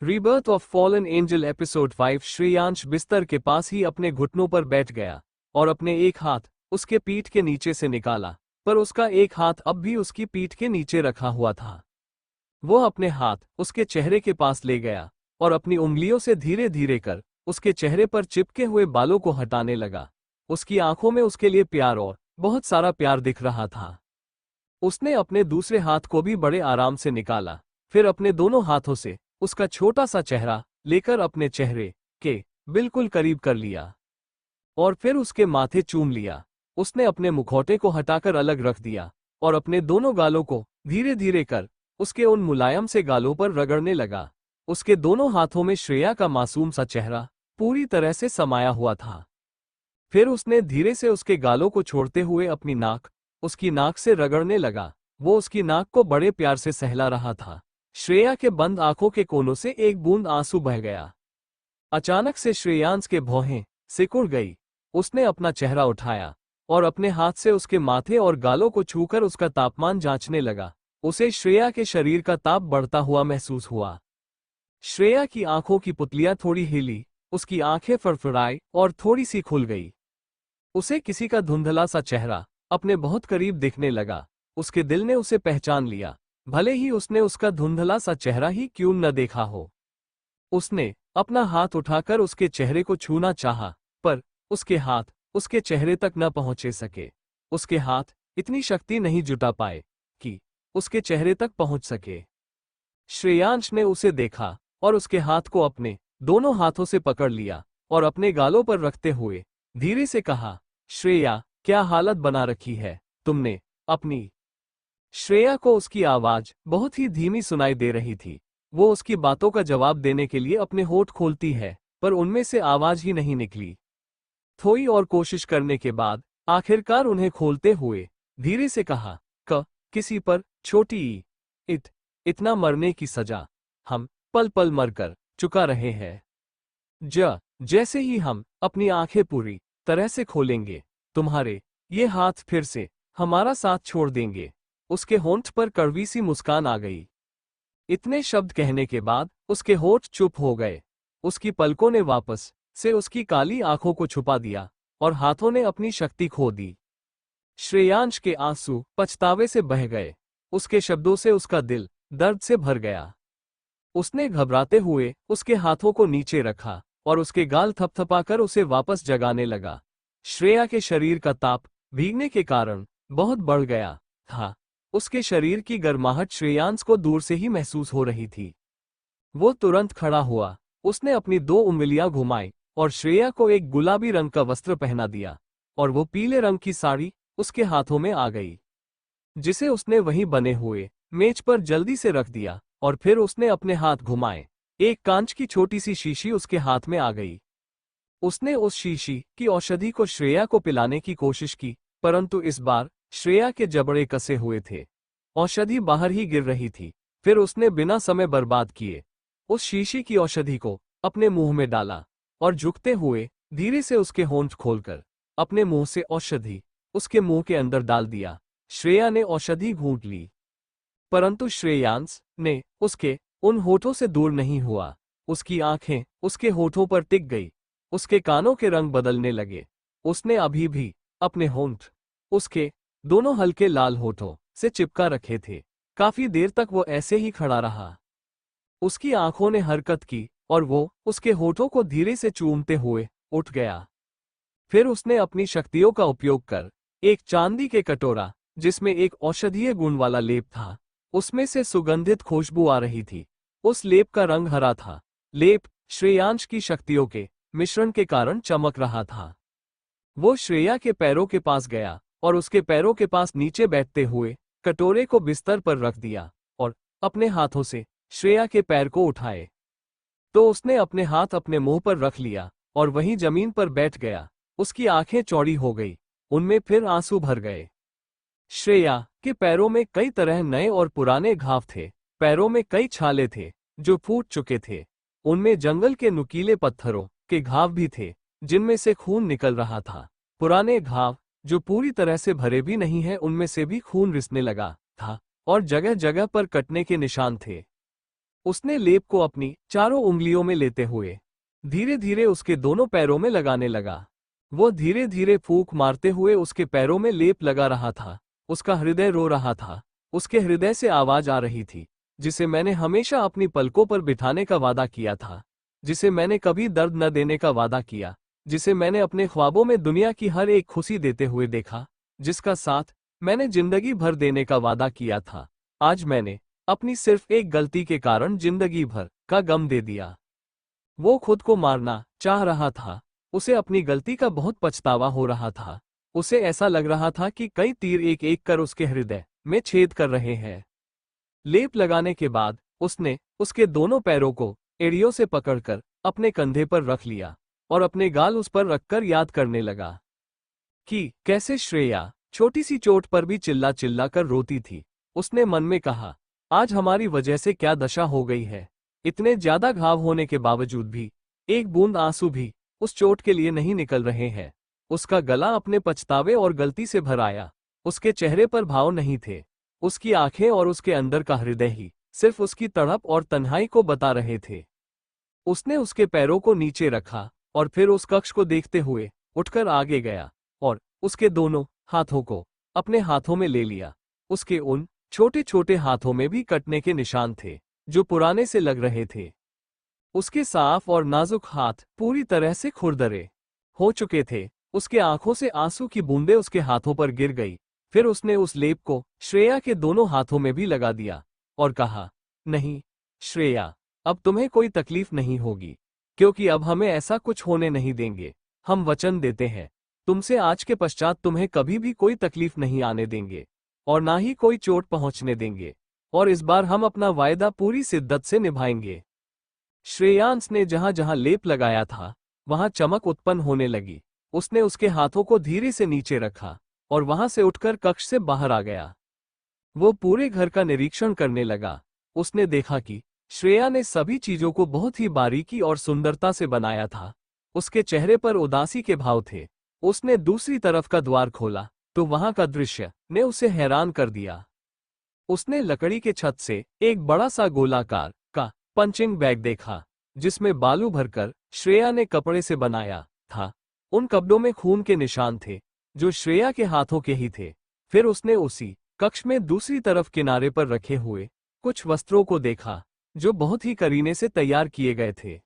Rebirth of fallen angel episode 5। Shreyansh बिस्तर के पास ही अपने घुटनों पर बैठ गया और अपने एक हाथ उसके पीठ के नीचे से निकाला, पर उसका एक हाथ अब भी उसकी पीठ के नीचे रखा हुआ था। वो अपने हाथ उसके चेहरे के पास ले गया और अपनी उंगलियों से धीरे धीरे कर उसके चेहरे पर चिपके हुए बालों को हटाने लगा। उसकी आंखों में उसके लिए प्यार और बहुत सारा प्यार दिख रहा था। उसने अपने दूसरे हाथ को भी बड़े आराम से निकाला, फिर अपने दोनों हाथों से उसका छोटा सा चेहरा लेकर अपने चेहरे के बिल्कुल करीब कर लिया और फिर उसके माथे चूम लिया। उसने अपने मुखौटे को हटाकर अलग रख दिया और अपने दोनों गालों को धीरे धीरे कर उसके उन मुलायम से गालों पर रगड़ने लगा। उसके दोनों हाथों में श्रेया का मासूम सा चेहरा पूरी तरह से समाया हुआ था। फिर उसने धीरे से उसके गालों को छोड़ते हुए अपनी नाक उसकी नाक से रगड़ने लगा। वो उसकी नाक को बड़े प्यार से सहला रहा था। श्रेया के बंद आंखों के कोनों से एक बूंद आंसू बह गया। अचानक से श्रेयांश के भौहें सिकुड़ गई। उसने अपना चेहरा उठाया और अपने हाथ से उसके माथे और गालों को छूकर उसका तापमान जांचने लगा। उसे श्रेया के शरीर का ताप बढ़ता हुआ महसूस हुआ। श्रेया की आंखों की पुतलियां थोड़ी हिली, उसकी आंखें फड़फड़ाई और थोड़ी सी खुल गई। उसे किसी का धुंधला सा चेहरा अपने बहुत करीब दिखने लगा। उसके दिल ने उसे पहचान लिया, भले ही उसने उसका धुंधला सा चेहरा ही क्यों न देखा हो। उसने अपना हाथ उठाकर उसके चेहरे को छूना चाहा, पर उसके हाथ उसके चेहरे तक न पहुंचे सके। उसके हाथ इतनी शक्ति नहीं जुटा पाए कि उसके चेहरे तक पहुंच सके। श्रेयांश ने उसे देखा और उसके हाथ को अपने दोनों हाथों से पकड़ लिया और अपने गालों पर रखते हुए धीरे से कहा, श्रेया, क्या हालत बना रखी है तुमने अपनी। श्रेया को उसकी आवाज बहुत ही धीमी सुनाई दे रही थी। वो उसकी बातों का जवाब देने के लिए अपने होठ खोलती है, पर उनमें से आवाज ही नहीं निकली। थोड़ी और कोशिश करने के बाद आखिरकार उन्हें खोलते हुए धीरे से कहा, किसी पर छोटी ई इतना मरने की सजा हम पल पल मरकर चुका रहे हैं। जैसे ही हम अपनी आंखें पूरी तरह से खोलेंगे, तुम्हारे ये हाथ फिर से हमारा साथ छोड़ देंगे। उसके होंठ पर कड़वी सी मुस्कान आ गई। इतने शब्द कहने के बाद उसके होंठ चुप हो गए। उसकी पलकों ने वापस से उसकी काली आंखों को छुपा दिया और हाथों ने अपनी शक्ति खो दी। श्रेयांश के आंसू पछतावे से बह गए। उसके शब्दों से उसका दिल दर्द से भर गया। उसने घबराते हुए उसके हाथों को नीचे रखा और उसके गाल थपथपाकर उसे वापस जगाने लगा। श्रेया के शरीर का ताप भीगने के कारण बहुत बढ़ गया था। उसके शरीर की गर्माहट श्रेयांश को दूर से ही महसूस हो रही थी। वो तुरंत खड़ा हुआ। उसने अपनी दो उंगलियां घुमाई और श्रेया को एक गुलाबी रंग का वस्त्र पहना दिया और वो पीले रंग की साड़ी उसके हाथों में आ गई, जिसे उसने वहीं बने हुए मेज पर जल्दी से रख दिया। और फिर उसने अपने हाथ घुमाए। एक कांच की छोटी सी शीशी उसके हाथ में आ गई। उसने उस शीशी की औषधि को श्रेया को पिलाने की कोशिश की, परंतु इस बार श्रेया के जबड़े कसे हुए थे। औषधि बाहर ही गिर रही थी। फिर उसने बिना समय बर्बाद किए उस शीशी की औषधि को अपने मुंह में डाला और झुकते हुए धीरे से उसके होंठ खोलकर अपने मुंह से औषधि उसके मुंह के अंदर डाल दिया। श्रेया ने औषधि घूंट ली, परंतु श्रेयांश ने उसके उन होठों से दूर नहीं हुआ। उसकी आंखें उसके होठों पर टिक गई। उसके कानों के रंग बदलने लगे। उसने अभी भी अपने होंठ उसके दोनों हल्के लाल होठों से चिपका रखे थे। काफी देर तक वो ऐसे ही खड़ा रहा। उसकी आंखों ने हरकत की और वो उसके होठों को धीरे से चूमते हुए उठ गया। फिर उसने अपनी शक्तियों का उपयोग कर एक चांदी के कटोरा, जिसमें एक औषधीय गुण वाला लेप था, उसमें से सुगंधित खुशबू आ रही थी। उस लेप का रंग हरा था। लेप श्रेयांश की शक्तियों के मिश्रण के कारण चमक रहा था। वो श्रेया के पैरों के पास गया और उसके पैरों के पास नीचे बैठते हुए कटोरे को बिस्तर पर रख दिया और अपने हाथों से श्रेया के पैर को उठाए। तो उसने अपने हाथ अपने मुंह पर रख लिया और वहीं जमीन पर बैठ गया। उसकी आंखें चौड़ी हो गई, उनमें फिर आंसू भर गए। श्रेया के पैरों में कई तरह नए और पुराने घाव थे। पैरों में कई छाले थे जो फूट चुके थे। उनमें जंगल के नुकीले पत्थरों के घाव भी थे, जिनमें से खून निकल रहा था। पुराने घाव जो पूरी तरह से भरे भी नहीं हैं, उनमें से भी खून रिसने लगा था और जगह जगह पर कटने के निशान थे। उसने लेप को अपनी चारों उंगलियों में लेते हुए धीरे धीरे उसके दोनों पैरों में लगाने लगा। वो धीरे धीरे फूंक मारते हुए उसके पैरों में लेप लगा रहा था। उसका हृदय रो रहा था। उसके हृदय से आवाज आ रही थी, जिसे मैंने हमेशा अपनी पलकों पर बिठाने का वादा किया था, जिसे मैंने कभी दर्द न देने का वादा किया, जिसे मैंने अपने ख्वाबों में दुनिया की हर एक खुशी देते हुए देखा, जिसका साथ मैंने जिंदगी भर देने का वादा किया था। आज मैंने अपनी सिर्फ एक गलती के कारण जिंदगी भर का गम दे दिया। वो खुद को मारना चाह रहा था। उसे अपनी गलती का बहुत पछतावा हो रहा था। उसे ऐसा लग रहा था कि कई तीर एक एक कर उसके हृदय में छेद कर रहे हैं। लेप लगाने के बाद उसने उसके दोनों पैरों को एड़ियों से पकड़कर अपने कंधे पर रख लिया और अपने गाल उस पर रखकर याद करने लगा कि कैसे श्रेया छोटी सी चोट पर भी चिल्ला चिल्ला कर रोती थी। उसने मन में कहा, आज हमारी वजह से क्या दशा हो गई है। इतने ज्यादा घाव होने के बावजूद भी एक बूंद आंसू भी उस चोट के लिए नहीं निकल रहे हैं। उसका गला अपने पछतावे और गलती से भर आया। उसके चेहरे पर भाव नहीं थे। उसकी आंखें और उसके अंदर का हृदय ही सिर्फ उसकी तड़प और तन्हाई को बता रहे थे। उसने उसके पैरों को नीचे रखा और फिर उस कक्ष को देखते हुए उठकर आगे गया और उसके दोनों हाथों को अपने हाथों में ले लिया। उसके उन छोटे छोटे हाथों में भी कटने के निशान थे, जो पुराने से लग रहे थे। उसके साफ और नाजुक हाथ पूरी तरह से खुरदरे हो चुके थे। उसके आंखों से आंसू की बूंदें उसके हाथों पर गिर गई। फिर उसने उस लेप को श्रेया के दोनों हाथों में भी लगा दिया और कहा, नहीं श्रेया, अब तुम्हें कोई तकलीफ नहीं होगी, क्योंकि अब हमें ऐसा कुछ होने नहीं देंगे। हम वचन देते हैं, तुमसे आज के पश्चात तुम्हें कभी भी कोई तकलीफ नहीं आने देंगे और ना ही कोई चोट पहुंचने देंगे, और इस बार हम अपना वायदा पूरी शिद्दत से निभाएंगे। श्रेयांश ने जहां जहां लेप लगाया था वहां चमक उत्पन्न होने लगी। उसने उसके हाथों को धीरे से नीचे रखा और वहां से उठकर कक्ष से बाहर आ गया। वो पूरे घर का निरीक्षण करने लगा। उसने देखा कि श्रेया ने सभी चीजों को बहुत ही बारीकी और सुंदरता से बनाया था। उसके चेहरे पर उदासी के भाव थे। उसने दूसरी तरफ का द्वार खोला तो वहां का दृश्य ने उसे हैरान कर दिया। उसने लकड़ी के छत से एक बड़ा सा गोलाकार का पंचिंग बैग देखा, जिसमें बालू भरकर श्रेया ने कपड़े से बनाया था। उन कपड़ों में खून के निशान थे, जो श्रेया के हाथों के ही थे। फिर उसने उसी कक्ष में दूसरी तरफ किनारे पर रखे हुए कुछ वस्त्रों को देखा, जो बहुत ही करीने से तैयार किए गए थे।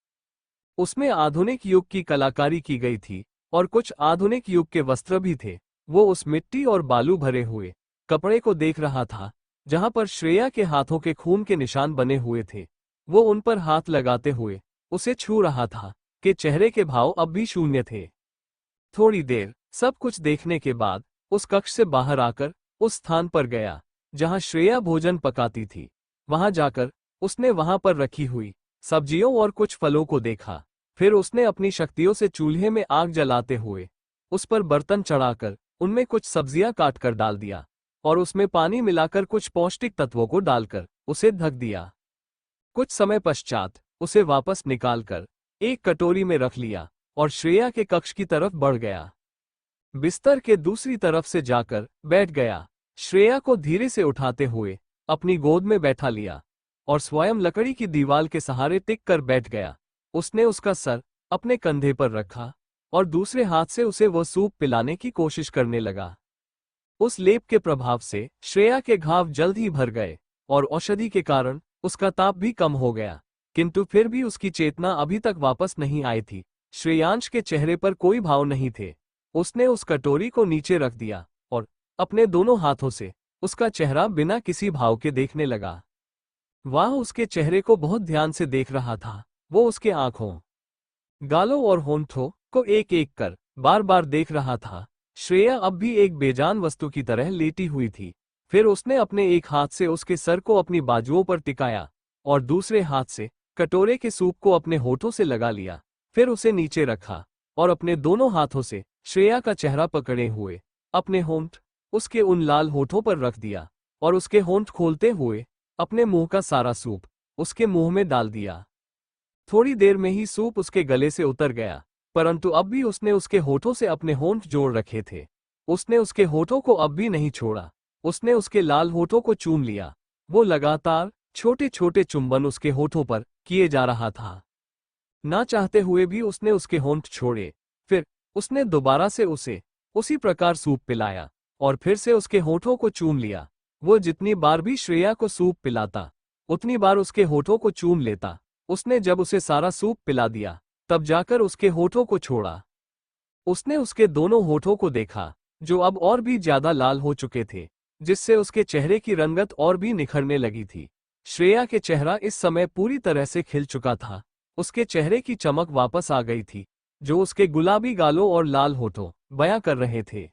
उसमें आधुनिक युग की कलाकारी की गई थी और कुछ आधुनिक युग के वस्त्र भी थे। वो उस मिट्टी और बालू भरे हुए कपड़े को देख रहा था, जहां पर श्रेया के हाथों के खून के निशान बने हुए थे। वो उन पर हाथ लगाते हुए उसे छू रहा था कि चेहरे के भाव अब भी शून्य थे। थोड़ी देर सब कुछ देखने के बाद उस कक्ष से बाहर आकर उस स्थान पर गया जहां श्रेया भोजन पकाती थी। वहां जाकर उसने वहां पर रखी हुई सब्जियों और कुछ फलों को देखा। फिर उसने अपनी शक्तियों से चूल्हे में आग जलाते हुए उस पर बर्तन चढ़ाकर उनमें कुछ सब्जियां काटकर डाल दिया और उसमें पानी मिलाकर कुछ पौष्टिक तत्वों को डालकर उसे ढक दिया। कुछ समय पश्चात उसे वापस निकालकर एक कटोरी में रख लिया और श्रेया के कक्ष की तरफ बढ़ गया। बिस्तर के दूसरी तरफ से जाकर बैठ गया। श्रेया को धीरे से उठाते हुए अपनी गोद में बैठा लिया और स्वयं लकड़ी की दीवार के सहारे टिक कर बैठ गया। उसने उसका सर अपने कंधे पर रखा और दूसरे हाथ से उसे वह सूप पिलाने की कोशिश करने लगा। उस लेप के प्रभाव से श्रेया के घाव जल्द ही भर गए और औषधि के कारण उसका ताप भी कम हो गया, किंतु फिर भी उसकी चेतना अभी तक वापस नहीं आई थी। श्रेयांश के चेहरे पर कोई भाव नहीं थे। उसने उस कटोरी को नीचे रख दिया और अपने दोनों हाथों से उसका चेहरा बिना किसी भाव के देखने लगा। वह उसके चेहरे को बहुत ध्यान से देख रहा था। वो उसके आंखों, गालों और होंठों को एक एक कर बार बार देख रहा था। श्रेया अब भी एक बेजान वस्तु की तरह लेटी हुई थी। फिर उसने अपने एक हाथ से उसके सर को अपनी बाजुओं पर टिकाया और दूसरे हाथ से कटोरे के सूप को अपने होठों से लगा लिया। फिर उसे नीचे रखा और अपने दोनों हाथों से श्रेया का चेहरा पकड़े हुए अपने होंठ उसके उन लाल होठों पर रख दिया और उसके होंठ खोलते हुए अपने मुंह का सारा सूप उसके मुंह में डाल दिया। थोड़ी देर में ही सूप उसके गले से उतर गया, परंतु अब भी उसने उसके होठों से अपने होंठ जोड़ रखे थे। उसने उसके होठों को अब भी नहीं छोड़ा। उसने उसके लाल होठों को चूम लिया। वो लगातार छोटे छोटे चुंबन उसके होठों पर किए जा रहा था। ना चाहते हुए भी उसने उसके होंठ छोड़े। फिर उसने दोबारा से उसे उसी प्रकार सूप पिलाया और फिर से उसके होठों को चूम लिया। वो जितनी बार भी श्रेया को सूप पिलाता उतनी बार उसके होठों को चूम लेता। उसने जब उसे सारा सूप पिला दिया तब जाकर उसके होठों को छोड़ा। उसने उसके दोनों होठों को देखा जो अब और भी ज्यादा लाल हो चुके थे, जिससे उसके चेहरे की रंगत और भी निखरने लगी थी। श्रेया के चेहरा इस समय पूरी तरह से खिल चुका था। उसके चेहरे की चमक वापस आ गई थी जो उसके गुलाबी गालों और लाल होठों बयां कर रहे थे।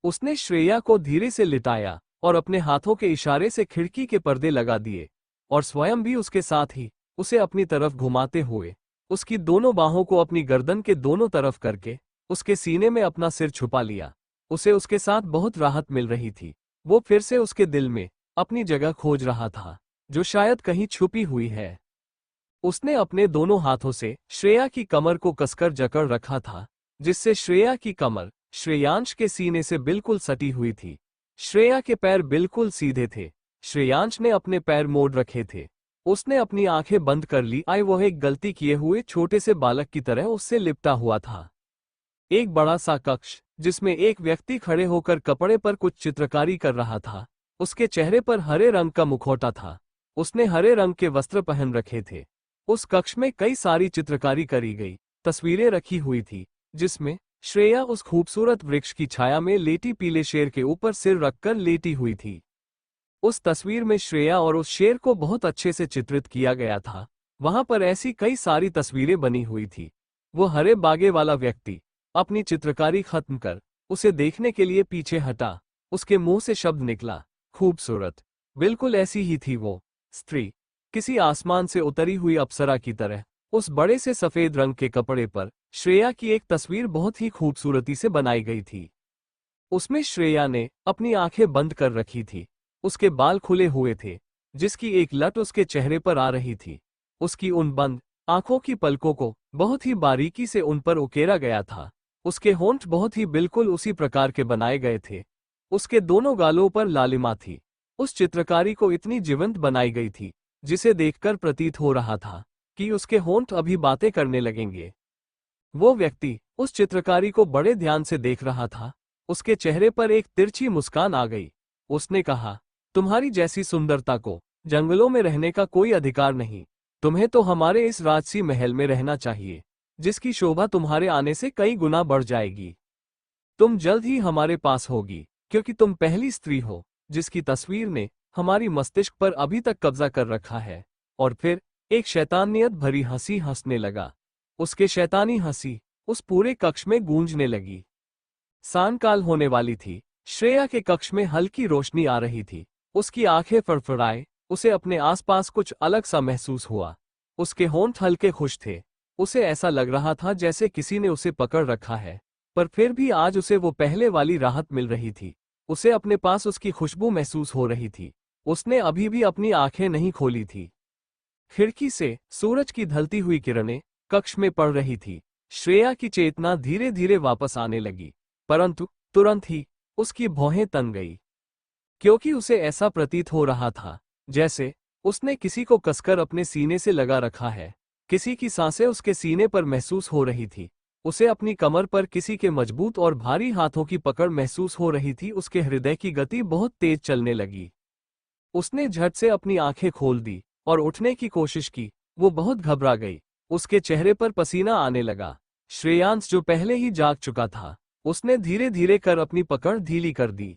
उसने श्रेया को धीरे से लिटाया और अपने हाथों के इशारे से खिड़की के पर्दे लगा दिए और स्वयं भी उसके साथ ही उसे अपनी तरफ घुमाते हुए उसकी दोनों बाहों को अपनी गर्दन के दोनों तरफ करके उसके सीने में अपना सिर छुपा लिया। उसे उसके साथ बहुत राहत मिल रही थी। वो फिर से उसके दिल में अपनी जगह खोज रहा था जो शायद कहीं छुपी हुई है। उसने अपने दोनों हाथों से श्रेया की कमर को कसकर जकड़ रखा था, जिससे श्रेया की कमर श्रेयांश के सीने से बिल्कुल सटी हुई थी। श्रेया के पैर बिल्कुल सीधे थे। श्रेयांश ने अपने पैर मोड़ रखे थे। उसने अपनी आंखें बंद कर ली। वह एक गलती किए हुए छोटे से बालक की तरह उससे लिपटा हुआ था। एक बड़ा सा कक्ष जिसमें एक व्यक्ति खड़े होकर कपड़े पर कुछ चित्रकारी कर रहा था। उसके चेहरे पर हरे रंग का मुखौटा था। उसने हरे रंग के वस्त्र पहन रखे थे। उस कक्ष में कई सारी चित्रकारी करी गई तस्वीरें रखी हुई थी, जिसमें श्रेया उस खूबसूरत वृक्ष की छाया में लेटी पीले शेर के ऊपर सिर रखकर लेटी हुई थी। उस तस्वीर में श्रेया और उस शेर को बहुत अच्छे से चित्रित किया गया था। वहां पर ऐसी कई सारी तस्वीरें बनी हुई थी। वो हरे बागे वाला व्यक्ति अपनी चित्रकारी खत्म कर उसे देखने के लिए पीछे हटा। उसके मुंह से शब्द निकला, खूबसूरत। बिल्कुल ऐसी ही थी वो स्त्री, किसी आसमान से उतरी हुई अप्सरा की तरह। उस बड़े से सफेद रंग के कपड़े पर श्रेया की एक तस्वीर बहुत ही खूबसूरती से बनाई गई थी। उसमें श्रेया ने अपनी आंखें बंद कर रखी थी। उसके बाल खुले हुए थे, जिसकी एक लट उसके चेहरे पर आ रही थी। उसकी उन बंद आंखों की पलकों को बहुत ही बारीकी से उन पर उकेरा गया था। उसके होंठ बहुत ही बिल्कुल उसी प्रकार के बनाए गए थे। उसके दोनों गालों पर लालिमा थी। उस चित्रकारी को इतनी जीवंत बनाई गई थी जिसे देखकर प्रतीत हो रहा था कि उसके होंठ अभी बातें करने लगेंगे। वो व्यक्ति उस चित्रकारी को बड़े ध्यान से देख रहा था। उसके चेहरे पर एक तिरछी मुस्कान आ गई। उसने कहा, तुम्हारी जैसी सुंदरता को जंगलों में रहने का कोई अधिकार नहीं। तुम्हें तो हमारे इस राजसी महल में रहना चाहिए, जिसकी शोभा तुम्हारे आने से कई गुना बढ़ जाएगी। तुम जल्द ही हमारे पास होगी, क्योंकि तुम पहली स्त्री हो जिसकी तस्वीर ने हमारी मस्तिष्क पर अभी तक कब्जा कर रखा है। और फिर एक शैतानियत भरी हंसी हंसने लगा। उसके शैतानी हंसी उस पूरे कक्ष में गूंजने लगी। सांयकाल होने वाली थी। श्रेया के कक्ष में हल्की रोशनी आ रही थी। उसकी आंखें फड़फड़ाए। उसे अपने आसपास कुछ अलग सा महसूस हुआ। उसके होंठ हल्के खुश थे। उसे ऐसा लग रहा था जैसे किसी ने उसे पकड़ रखा है, पर फिर भी आज उसे वो पहले वाली राहत मिल रही थी। उसे अपने पास उसकी खुशबू महसूस हो रही थी। उसने अभी भी अपनी आंखें नहीं खोली थी। खिड़की से सूरज की ढलती हुई किरणें कक्ष में पड़ रही थी। श्रेया की चेतना धीरे धीरे वापस आने लगी, परंतु तुरंत ही उसकी भौहें तन गई, क्योंकि उसे ऐसा प्रतीत हो रहा था जैसे उसने किसी को कसकर अपने सीने से लगा रखा है। किसी की सांसें उसके सीने पर महसूस हो रही थी। उसे अपनी कमर पर किसी के मजबूत और भारी हाथों की पकड़ महसूस हो रही थी। उसके हृदय की गति बहुत तेज चलने लगी। उसने झट से अपनी आंखें खोल दी और उठने की कोशिश की। वो बहुत घबरा गई। उसके चेहरे पर पसीना आने लगा। श्रेयांश, जो पहले ही जाग चुका था, उसने धीरे धीरे कर अपनी पकड़ ढीली कर दी।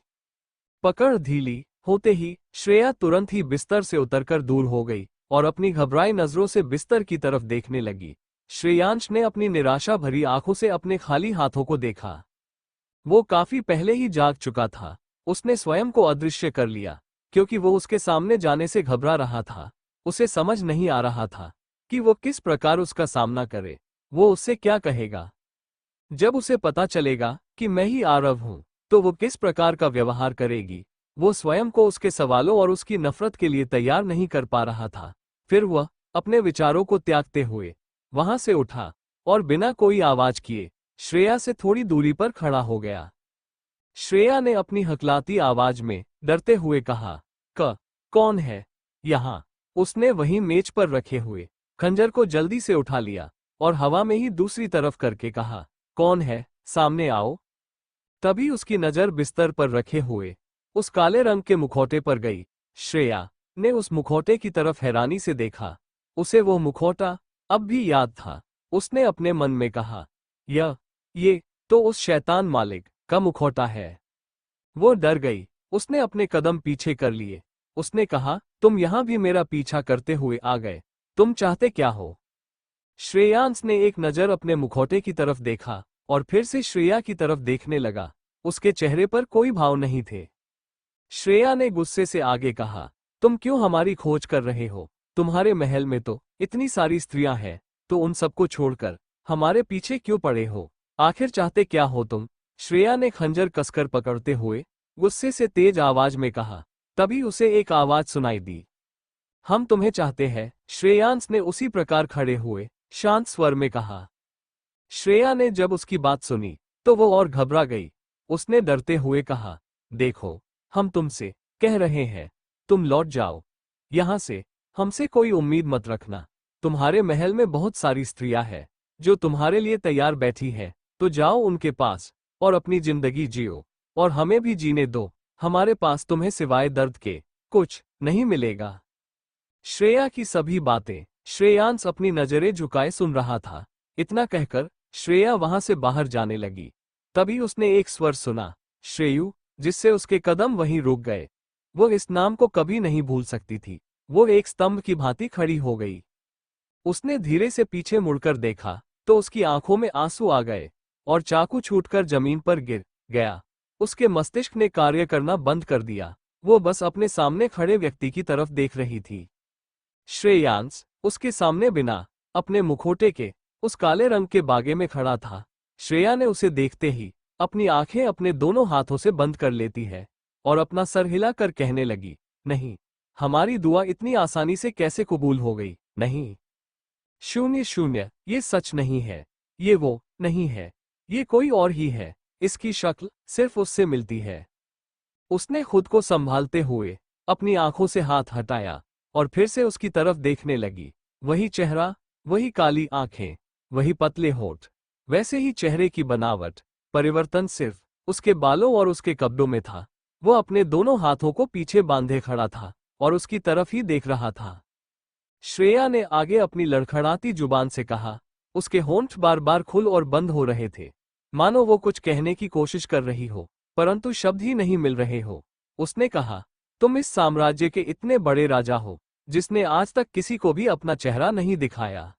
पकड़ ढीली होते ही श्रेया तुरंत ही बिस्तर से उतरकर दूर हो गई और अपनी घबराई नजरों से बिस्तर की तरफ देखने लगी। श्रेयांश ने अपनी निराशा भरी आंखों से अपने खाली हाथों को देखा। वो काफी पहले ही जाग चुका था। उसने स्वयं को अदृश्य कर लिया, क्योंकि वो उसके सामने जाने से घबरा रहा था। उसे समझ नहीं आ रहा था कि वो किस प्रकार उसका सामना करे। वो उससे क्या कहेगा? जब उसे पता चलेगा कि मैं ही आरव हूं, तो वो किस प्रकार का व्यवहार करेगी? वो स्वयं को उसके सवालों और उसकी नफरत के लिए तैयार नहीं कर पा रहा था। फिर वह अपने विचारों को त्यागते हुए वहां से उठा और बिना कोई आवाज किए श्रेया से थोड़ी दूरी पर खड़ा हो गया। श्रेया ने अपनी हकलाती आवाज में डरते हुए कहा, कौन है यहाँ? उसने वहीं मेज पर रखे हुए खंजर को जल्दी से उठा लिया और हवा में ही दूसरी तरफ करके कहा, कौन है, सामने आओ। तभी उसकी नजर बिस्तर पर रखे हुए उस काले रंग के मुखौटे पर गई। श्रेया ने उस मुखौटे की तरफ हैरानी से देखा। उसे वो मुखौटा अब भी याद था। उसने अपने मन में कहा, ये तो उस शैतान मालिक का मुखौटा है। वो डर गई। उसने अपने कदम पीछे कर लिए। उसने कहा, तुम यहां भी मेरा पीछा करते हुए आ गए, तुम चाहते क्या हो? श्रेयांश ने एक नजर अपने मुखौटे की तरफ देखा और फिर से श्रेया की तरफ देखने लगा। उसके चेहरे पर कोई भाव नहीं थे। श्रेया ने गुस्से से आगे कहा, तुम क्यों हमारी खोज कर रहे हो? तुम्हारे महल में तो इतनी सारी स्त्रियां हैं, तो उन सबको छोड़कर हमारे पीछे क्यों पड़े हो? आखिर चाहते क्या हो तुम? श्रेया ने खंजर कसकर पकड़ते हुए गुस्से से तेज आवाज में कहा। तभी उसे एक आवाज सुनाई दी, हम तुम्हें चाहते हैं। श्रेयांश ने उसी प्रकार खड़े हुए शांत स्वर में कहा। श्रेया ने जब उसकी बात सुनी तो वो और घबरा गई। उसने डरते हुए कहा, देखो, हम तुमसे कह रहे हैं, तुम लौट जाओ यहां से, हमसे कोई उम्मीद मत रखना। तुम्हारे महल में बहुत सारी स्त्रियां हैं जो तुम्हारे लिए तैयार बैठी हैं, तो जाओ उनके पास और अपनी जिंदगी जियो, और हमें भी जीने दो। हमारे पास तुम्हें सिवाय दर्द के कुछ नहीं मिलेगा। श्रेया की सभी बातें श्रेयांश अपनी नजरें झुकाए सुन रहा था। इतना कहकर श्रेया वहां से बाहर जाने लगी। तभी उसने एक स्वर सुना, श्रेयू, जिससे उसके कदम वहीं रुक गए। वो इस नाम को कभी नहीं भूल सकती थी। वो एक स्तंभ की भांति खड़ी हो गई। उसने धीरे से पीछे मुड़कर देखा तो उसकी आंखों में आंसू आ गए और चाकू छूटकर जमीन पर गिर गया। उसके मस्तिष्क ने कार्य करना बंद कर दिया। वो बस अपने सामने खड़े व्यक्ति की तरफ देख रही थी। श्रेयांश उसके सामने बिना अपने मुखौटे के उस काले रंग के बागे में खड़ा था। श्रेया ने उसे देखते ही अपनी आंखें अपने दोनों हाथों से बंद कर लेती है और अपना सर हिलाकर कहने लगी, नहीं, हमारी दुआ इतनी आसानी से कैसे कबूल हो गई? नहीं, शून्य शून्य, ये सच नहीं है, ये वो नहीं है, ये कोई और ही है। इसकी शक्ल सिर्फ उससे मिलती है। उसने खुद को संभालते हुए अपनी आंखों से हाथ हटाया और फिर से उसकी तरफ देखने लगी। वही चेहरा, वही काली आंखें, वही पतले होठ, वैसे ही चेहरे की बनावट। परिवर्तन सिर्फ उसके बालों और उसके कपड़ों में था। वो अपने दोनों हाथों को पीछे बांधे खड़ा था और उसकी तरफ ही देख रहा था। श्रेया ने आगे अपनी लड़खड़ाती जुबान से कहा। उसके होंठ बार बार खुल और बंद हो रहे थे, मानो वो कुछ कहने की कोशिश कर रही हो, परंतु शब्द ही नहीं मिल रहे हो। उसने कहा, तुम इस साम्राज्य के इतने बड़े राजा हो जिसने आज तक किसी को भी अपना चेहरा नहीं दिखाया,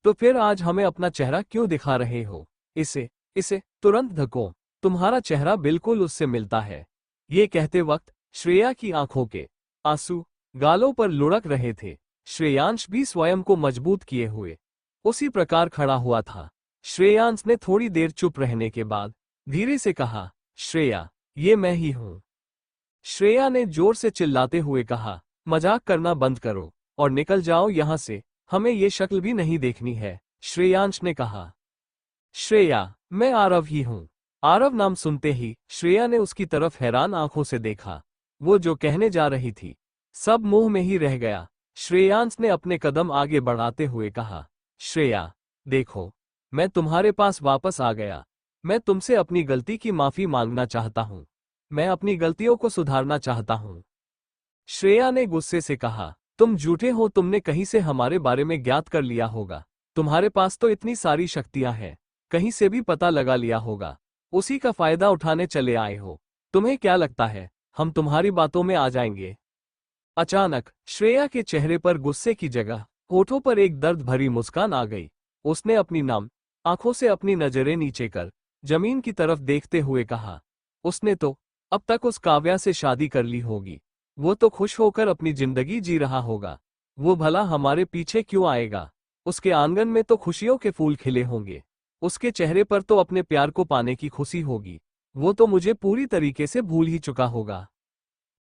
तो फिर आज हमें अपना चेहरा क्यों दिखा रहे हो? इसे तुरंत ढको, तुम्हारा चेहरा बिल्कुल उससे मिलता है। ये कहते वक्त श्रेया की आंखों के आंसू गालों पर लुढ़क रहे थे। श्रेयांश भी स्वयं को मजबूत किए हुए उसी प्रकार खड़ा हुआ था। श्रेयांश ने थोड़ी देर चुप रहने के बाद धीरे से कहा, श्रेया, ये मैं ही हूं। श्रेया ने जोर से चिल्लाते हुए कहा, मजाक करना बंद करो और निकल जाओ यहां से, हमें ये शक्ल भी नहीं देखनी है। श्रेयांश ने कहा, श्रेया, मैं आरव ही हूं। आरव नाम सुनते ही श्रेया ने उसकी तरफ हैरान आंखों से देखा। वो जो कहने जा रही थी सब मुंह में ही रह गया। श्रेयांश ने अपने कदम आगे बढ़ाते हुए कहा, श्रेया, देखो, मैं तुम्हारे पास वापस आ गया। मैं तुमसे अपनी गलती की माफी मांगना चाहता हूं। मैं अपनी गलतियों को सुधारना चाहता हूं। श्रेया ने गुस्से से कहा, तुम झूठे हो, तुमने कहीं से हमारे बारे में ज्ञात कर लिया होगा। तुम्हारे पास तो इतनी सारी शक्तियां हैं, कहीं से भी पता लगा लिया होगा, उसी का फायदा उठाने चले आए हो। तुम्हें क्या लगता है हम तुम्हारी बातों में आ जाएंगे? अचानक श्रेया के चेहरे पर गुस्से की जगह होठों पर एक दर्द भरी मुस्कान आ गई। उसने अपनी नम आंखों से अपनी नजरें नीचे कर जमीन की तरफ देखते हुए कहा, उसने तो अब तक उस काव्या से शादी कर ली होगी। वो तो खुश होकर अपनी जिंदगी जी रहा होगा। वो भला हमारे पीछे क्यों आएगा? उसके आंगन में तो खुशियों के फूल खिले होंगे। उसके चेहरे पर तो अपने प्यार को पाने की खुशी होगी। वो तो मुझे पूरी तरीके से भूल ही चुका होगा।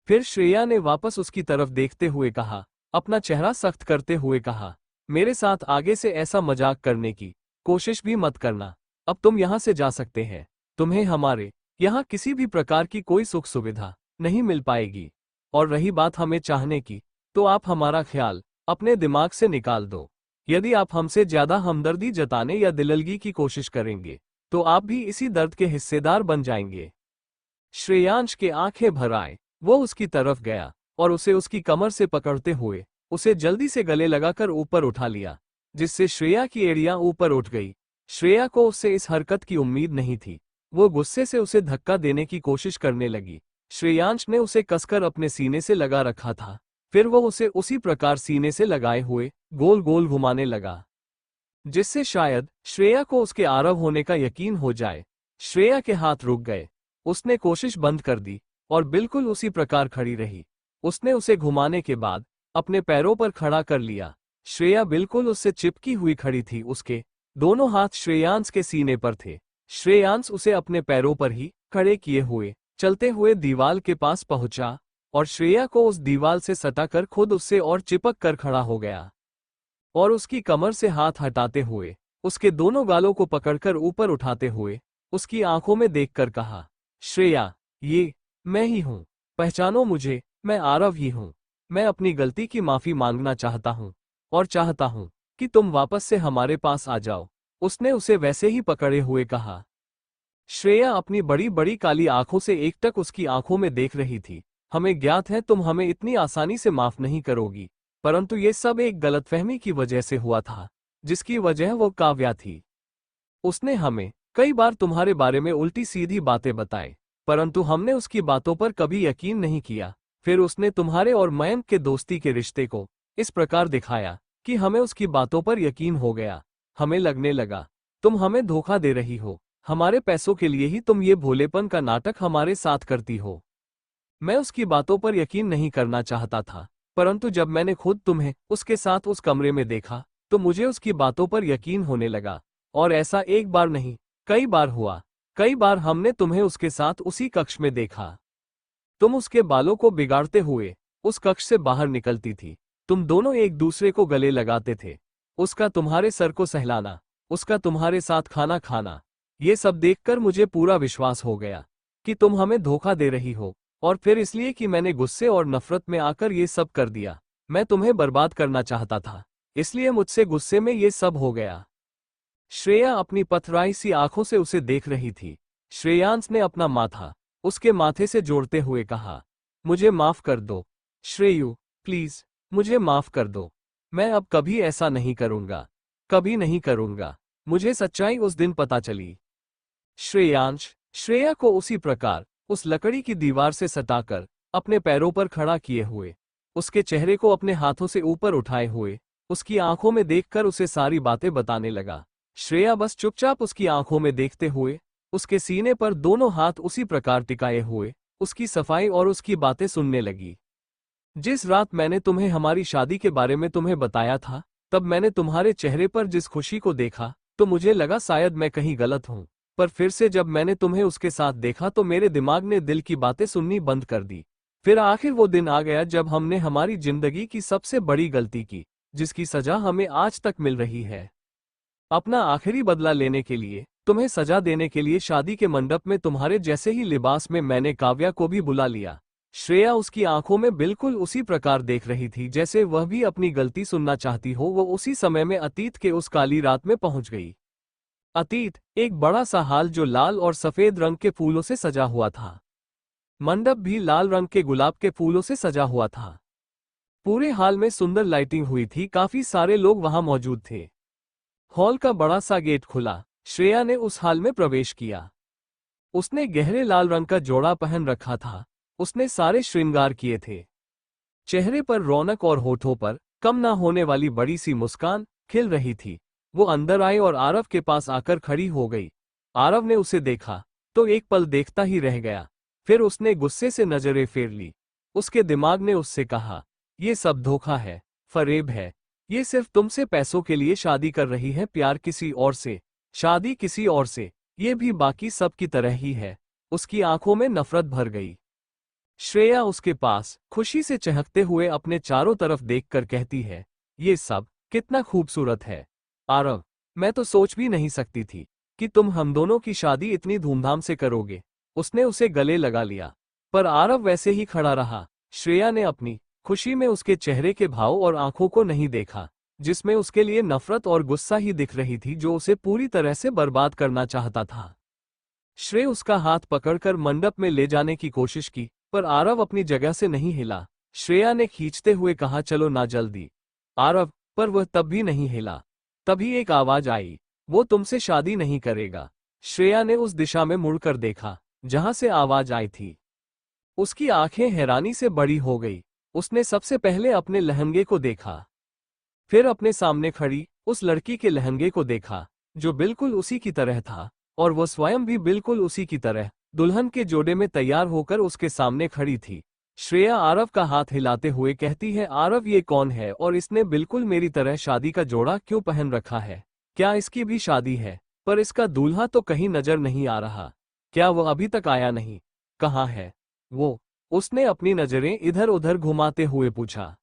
फिर श्रेया ने वापस उसकी तरफ देखते हुए कहा, अपना चेहरा सख्त करते हुए कहा, मेरे साथ आगे से ऐसा मजाक करने की कोशिश भी मत करना। अब तुम यहां से जा सकते हैं। तुम्हें हमारे यहाँ किसी भी प्रकार की कोई सुख सुविधा नहीं मिल पाएगी। और रही बात हमें चाहने की, तो आप हमारा ख्याल अपने दिमाग से निकाल दो। यदि आप हमसे ज्यादा हमदर्दी जताने या दिललगी की कोशिश करेंगे तो आप भी इसी दर्द के हिस्सेदार बन जाएंगे। श्रेयांश के आंखें भर आए। वो उसकी तरफ गया और उसे उसकी कमर से पकड़ते हुए उसे जल्दी से गले लगाकर ऊपर उठा लिया, जिससे श्रेया की एड़ियां ऊपर उठ गई। श्रेया को उससे इस हरकत की उम्मीद नहीं थी। वो गुस्से से उसे धक्का देने की कोशिश करने लगी। श्रेयांश ने उसे कसकर अपने सीने से लगा रखा था, फिर वो उसे उसी प्रकार सीने से लगाए हुए गोल गोल घुमाने लगा, जिससे शायद श्रेया को उसके आरव होने का यकीन हो जाए। श्रेया के हाथ रुक गए। उसने कोशिश बंद कर दी और बिल्कुल उसी प्रकार खड़ी रही। उसने उसे घुमाने के बाद अपने पैरों पर खड़ा कर लिया। श्रेया बिल्कुल उससे चिपकी हुई खड़ी थी। उसके दोनों हाथ श्रेयांश के सीने पर थे। श्रेयांश उसे अपने पैरों पर ही खड़े किए हुए चलते हुए दीवार के पास पहुंचा और श्रेया को उस दीवार से सटाकर खुद उससे और चिपक कर खड़ा हो गया और उसकी कमर से हाथ हटाते हुए उसके दोनों गालों को पकड़कर ऊपर उठाते हुए उसकी आंखों में देखकर कहा, श्रेया, ये मैं ही हूं, पहचानो मुझे, मैं आरव ही हूं। मैं अपनी गलती की माफी मांगना चाहता हूं और चाहता हूं कि तुम वापस से हमारे पास आ जाओ। उसने उसे वैसे ही पकड़े हुए कहा। श्रेया अपनी बड़ी बड़ी काली आंखों से एकटक उसकी आंखों में देख रही थी। हमें ज्ञात है तुम हमें इतनी आसानी से माफ नहीं करोगी, परंतु ये सब एक गलतफहमी की वजह से हुआ था, जिसकी वजह वो काव्या थी। उसने हमें कई बार तुम्हारे बारे में उल्टी सीधी बातें बताई, परंतु हमने उसकी बातों पर कभी यकीन नहीं किया। फिर उसने तुम्हारे और मयंक के दोस्ती के रिश्ते को इस प्रकार दिखाया कि हमें उसकी बातों पर यकीन हो गया। हमें लगने लगा तुम हमें धोखा दे रही हो। हमारे पैसों के लिए ही तुम ये भोलेपन का नाटक हमारे साथ करती हो। मैं उसकी बातों पर यकीन नहीं करना चाहता था, परंतु जब मैंने खुद तुम्हें उसके साथ उस कमरे में देखा तो मुझे उसकी बातों पर यकीन होने लगा। और ऐसा एक बार नहीं, कई बार हुआ। कई बार हमने तुम्हें उसके साथ उसी कक्ष में देखा। तुम उसके बालों को बिगाड़ते हुए उस कक्ष से बाहर निकलती थी। तुम दोनों एक दूसरे को गले लगाते थे। उसका तुम्हारे सर को सहलाना, उसका तुम्हारे साथ खाना खाना, ये सब देखकर मुझे पूरा विश्वास हो गया कि तुम हमें धोखा दे रही हो। और फिर इसलिए कि मैंने गुस्से और नफरत में आकर ये सब कर दिया। मैं तुम्हें बर्बाद करना चाहता था, इसलिए मुझसे गुस्से में ये सब हो गया। श्रेया अपनी पथराई सी आंखों से उसे देख रही थी। श्रेयांश ने अपना माथा उसके माथे से जोड़ते हुए कहा, मुझे माफ कर दो श्रेयू, प्लीज मुझे माफ कर दो। मैं अब कभी ऐसा नहीं करूंगा, कभी नहीं करूंगा। मुझे सच्चाई उस दिन पता चली। श्रेयांश श्रेया को उसी प्रकार उस लकड़ी की दीवार से सटाकर अपने पैरों पर खड़ा किए हुए, उसके चेहरे को अपने हाथों से ऊपर उठाए हुए, उसकी आंखों में देखकर उसे सारी बातें बताने लगा। श्रेया बस चुपचाप उसकी आंखों में देखते हुए उसके सीने पर दोनों हाथ उसी प्रकार टिकाए हुए उसकी सफाई और उसकी बातें सुनने लगी। जिस रात मैंने तुम्हें हमारी शादी के बारे में तुम्हें बताया था, तब मैंने तुम्हारे चेहरे पर जिस खुशी को देखा तो मुझे लगा शायद मैं कहीं गलत हूं। पर फिर से जब मैंने तुम्हें उसके साथ देखा तो मेरे दिमाग ने दिल की बातें सुननी बंद कर दी। फिर आखिर वो दिन आ गया जब हमने हमारी जिंदगी की सबसे बड़ी गलती की, जिसकी सजा हमें आज तक मिल रही है। अपना आखिरी बदला लेने के लिए, तुम्हें सजा देने के लिए शादी के मंडप में तुम्हारे जैसे ही लिबास में मैंने काव्या को भी बुला लिया। श्रेया उसकी आंखों में बिल्कुल उसी प्रकार देख रही थी जैसे वह भी अपनी गलती सुनना चाहती हो। वो उसी समय में अतीत के उस काली रात में पहुंच गई। अतीत एक बड़ा सा हाल जो लाल और सफेद रंग के फूलों से सजा हुआ था। मंडप भी लाल रंग के गुलाब के फूलों से सजा हुआ था। पूरे हाल में सुंदर लाइटिंग हुई थी। काफी सारे लोग वहां मौजूद थे। हॉल का बड़ा सा गेट खुला। श्रेया ने उस हाल में प्रवेश किया। उसने गहरे लाल रंग का जोड़ा पहन रखा था। उसने सारे श्रृंगार किए थे। चेहरे पर रौनक और होठों पर कम ना होने वाली बड़ी सी मुस्कान खिल रही थी। वो अंदर आई और आरव के पास आकर खड़ी हो गई। आरव ने उसे देखा तो एक पल देखता ही रह गया, फिर उसने गुस्से से नजरें फेर ली। उसके दिमाग ने उससे कहा, ये सब धोखा है, फरेब है। ये सिर्फ तुमसे पैसों के लिए शादी कर रही है, प्यार किसी और से, शादी किसी और से, ये भी बाकी सब की तरह ही है। उसकी आंखों में नफरत भर गई। श्रेया उसके पास खुशी से चहकते हुए अपने चारों तरफ देखकर कहती है, ये सब कितना खूबसूरत है। आरव, मैं तो सोच भी नहीं सकती थी कि तुम हम दोनों की शादी इतनी धूमधाम से करोगे। उसने उसे गले लगा लिया, पर आरव वैसे ही खड़ा रहा। श्रेया ने अपनी खुशी में उसके चेहरे के भाव और आंखों को नहीं देखा, जिसमें उसके लिए नफरत और गुस्सा ही दिख रही थी, जो उसे पूरी तरह से बर्बाद करना चाहता था। श्रेय उसका हाथ पकड़कर मंडप में ले जाने की कोशिश की, पर आरव अपनी जगह से नहीं हिला। श्रेया ने खींचते हुए कहा, चलो ना जल्दी। आरव, पर वह तब भी नहीं हिला। तभी एक आवाज आई, वो तुमसे शादी नहीं करेगा। श्रेया ने उस दिशा में मुड़कर देखा जहां से आवाज आई थी। उसकी आंखें हैरानी से बड़ी हो गई। उसने सबसे पहले अपने लहंगे को देखा, फिर अपने सामने खड़ी उस लड़की के लहंगे को देखा जो बिल्कुल उसी की तरह था, और वो स्वयं भी बिल्कुल उसी की तरह दुल्हन के जोड़े में तैयार होकर उसके सामने खड़ी थी। श्रेया आरव का हाथ हिलाते हुए कहती है, आरव ये कौन है और इसने बिल्कुल मेरी तरह शादी का जोड़ा क्यों पहन रखा है? क्या इसकी भी शादी है? पर इसका दूल्हा तो कहीं नजर नहीं आ रहा। क्या वो अभी तक आया नहीं? कहाँ है वो? उसने अपनी नजरें इधर उधर घुमाते हुए पूछा।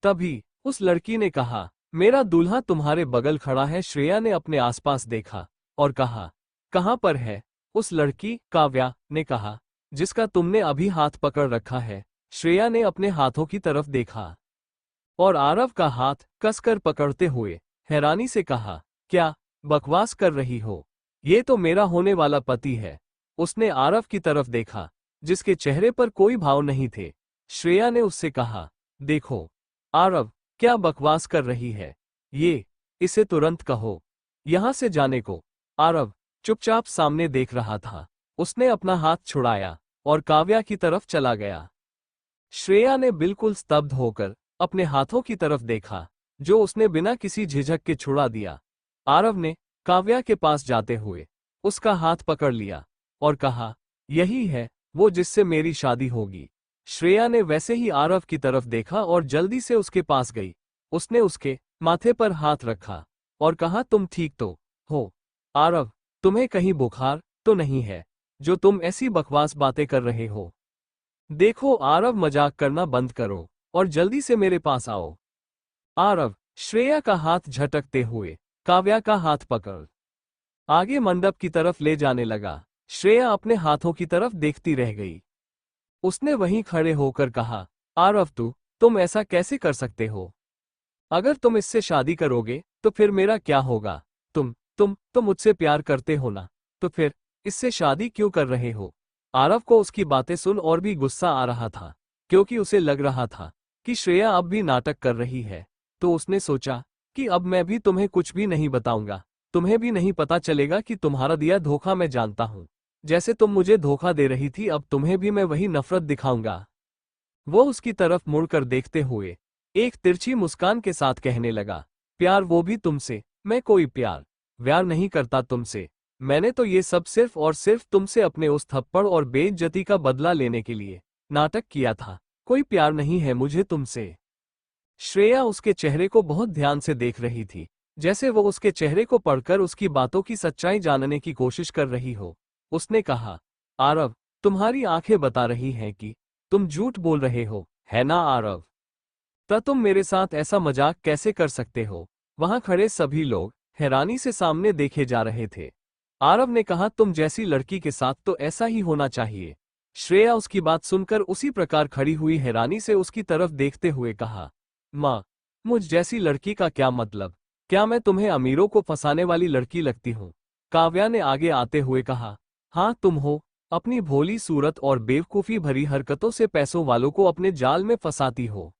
तभी उस लड़की ने कहा, मेरा दूल्हा तुम्हारे बगल खड़ा है। श्रेया ने अपने आसपास देखा और कहा, कहाँ पर है? उस लड़की, काव्या, ने कहा, जिसका तुमने अभी हाथ पकड़ रखा है। श्रेया ने अपने हाथों की तरफ देखा और आरव का हाथ कसकर पकड़ते हुए हैरानी से कहा, क्या बकवास कर रही हो? ये तो मेरा होने वाला पति है। उसने आरव की तरफ देखा जिसके चेहरे पर कोई भाव नहीं थे। श्रेया ने उससे कहा, देखो आरव, क्या बकवास कर रही है? इसे तुरंत कहो यहां से जाने को। आरव चुपचाप सामने देख रहा था। उसने अपना हाथ छुड़ाया और काव्या की तरफ चला गया। श्रेया ने बिल्कुल स्तब्ध होकर अपने हाथों की तरफ देखा जो उसने बिना किसी झिझक के छुड़ा दिया। आरव ने काव्या के पास जाते हुए उसका हाथ पकड़ लिया और कहा, यही है वो जिससे मेरी शादी होगी। श्रेया ने वैसे ही आरव की तरफ देखा और जल्दी से उसके पास गई। उसने उसके माथे पर हाथ रखा और कहा, तुम ठीक तो हो? आरव, तुम्हें कहीं बुखार तो नहीं है जो तुम ऐसी बकवास बातें कर रहे हो? देखो आरव, मजाक करना बंद करो और जल्दी से मेरे पास आओ। आरव श्रेया का हाथ झटकते हुए काव्या का हाथ पकड़ आगे मंडप की तरफ ले जाने लगा। श्रेया अपने हाथों की तरफ देखती रह गई। उसने वहीं खड़े होकर कहा, आरव तुम ऐसा कैसे कर सकते हो? अगर तुम इससे शादी करोगे तो फिर मेरा क्या होगा? तुम तो मुझसे प्यार करते हो ना, तो फिर इससे शादी क्यों कर रहे हो? आरव को उसकी बातें सुन और भी गुस्सा आ रहा था, क्योंकि उसे लग रहा था कि श्रेया अब भी नाटक कर रही है। तो उसने सोचा कि अब मैं भी तुम्हें कुछ भी नहीं बताऊंगा। तुम्हें भी नहीं पता चलेगा कि तुम्हारा दिया धोखा मैं जानता हूं। जैसे तुम मुझे धोखा दे रही थी, अब तुम्हें भी मैं वही नफरत दिखाऊंगा। वो उसकी तरफ मुड़कर देखते हुए एक तिरछी मुस्कान के साथ कहने लगा, प्यार, वो भी तुमसे? मैं कोई प्यार व्यार नहीं करता तुमसे। मैंने तो ये सब सिर्फ और सिर्फ तुमसे अपने उस थप्पड़ और बेइज्जती का बदला लेने के लिए नाटक किया था। कोई प्यार नहीं है मुझे तुमसे। श्रेया उसके चेहरे को बहुत ध्यान से देख रही थी, जैसे वो उसके चेहरे को पढ़कर उसकी बातों की सच्चाई जानने की कोशिश कर रही हो। उसने कहा, आरव, तुम्हारी आंखें बता रही हैं कि तुम झूठ बोल रहे हो, है ना आरव? तुम मेरे साथ ऐसा मजाक कैसे कर सकते हो? वहां खड़े सभी लोग हैरानी से सामने देखे जा रहे थे। आरव ने कहा, तुम जैसी लड़की के साथ तो ऐसा ही होना चाहिए। श्रेया उसकी बात सुनकर उसी प्रकार खड़ी हुई हैरानी से उसकी तरफ देखते हुए कहा, माँ, मुझ जैसी लड़की का क्या मतलब? क्या मैं तुम्हें अमीरों को फंसाने वाली लड़की लगती हूँ? काव्या ने आगे आते हुए कहा, हाँ तुम हो। अपनी भोली सूरत और बेवकूफी भरी हरकतों से पैसों वालों को अपने जाल में फंसाती हो।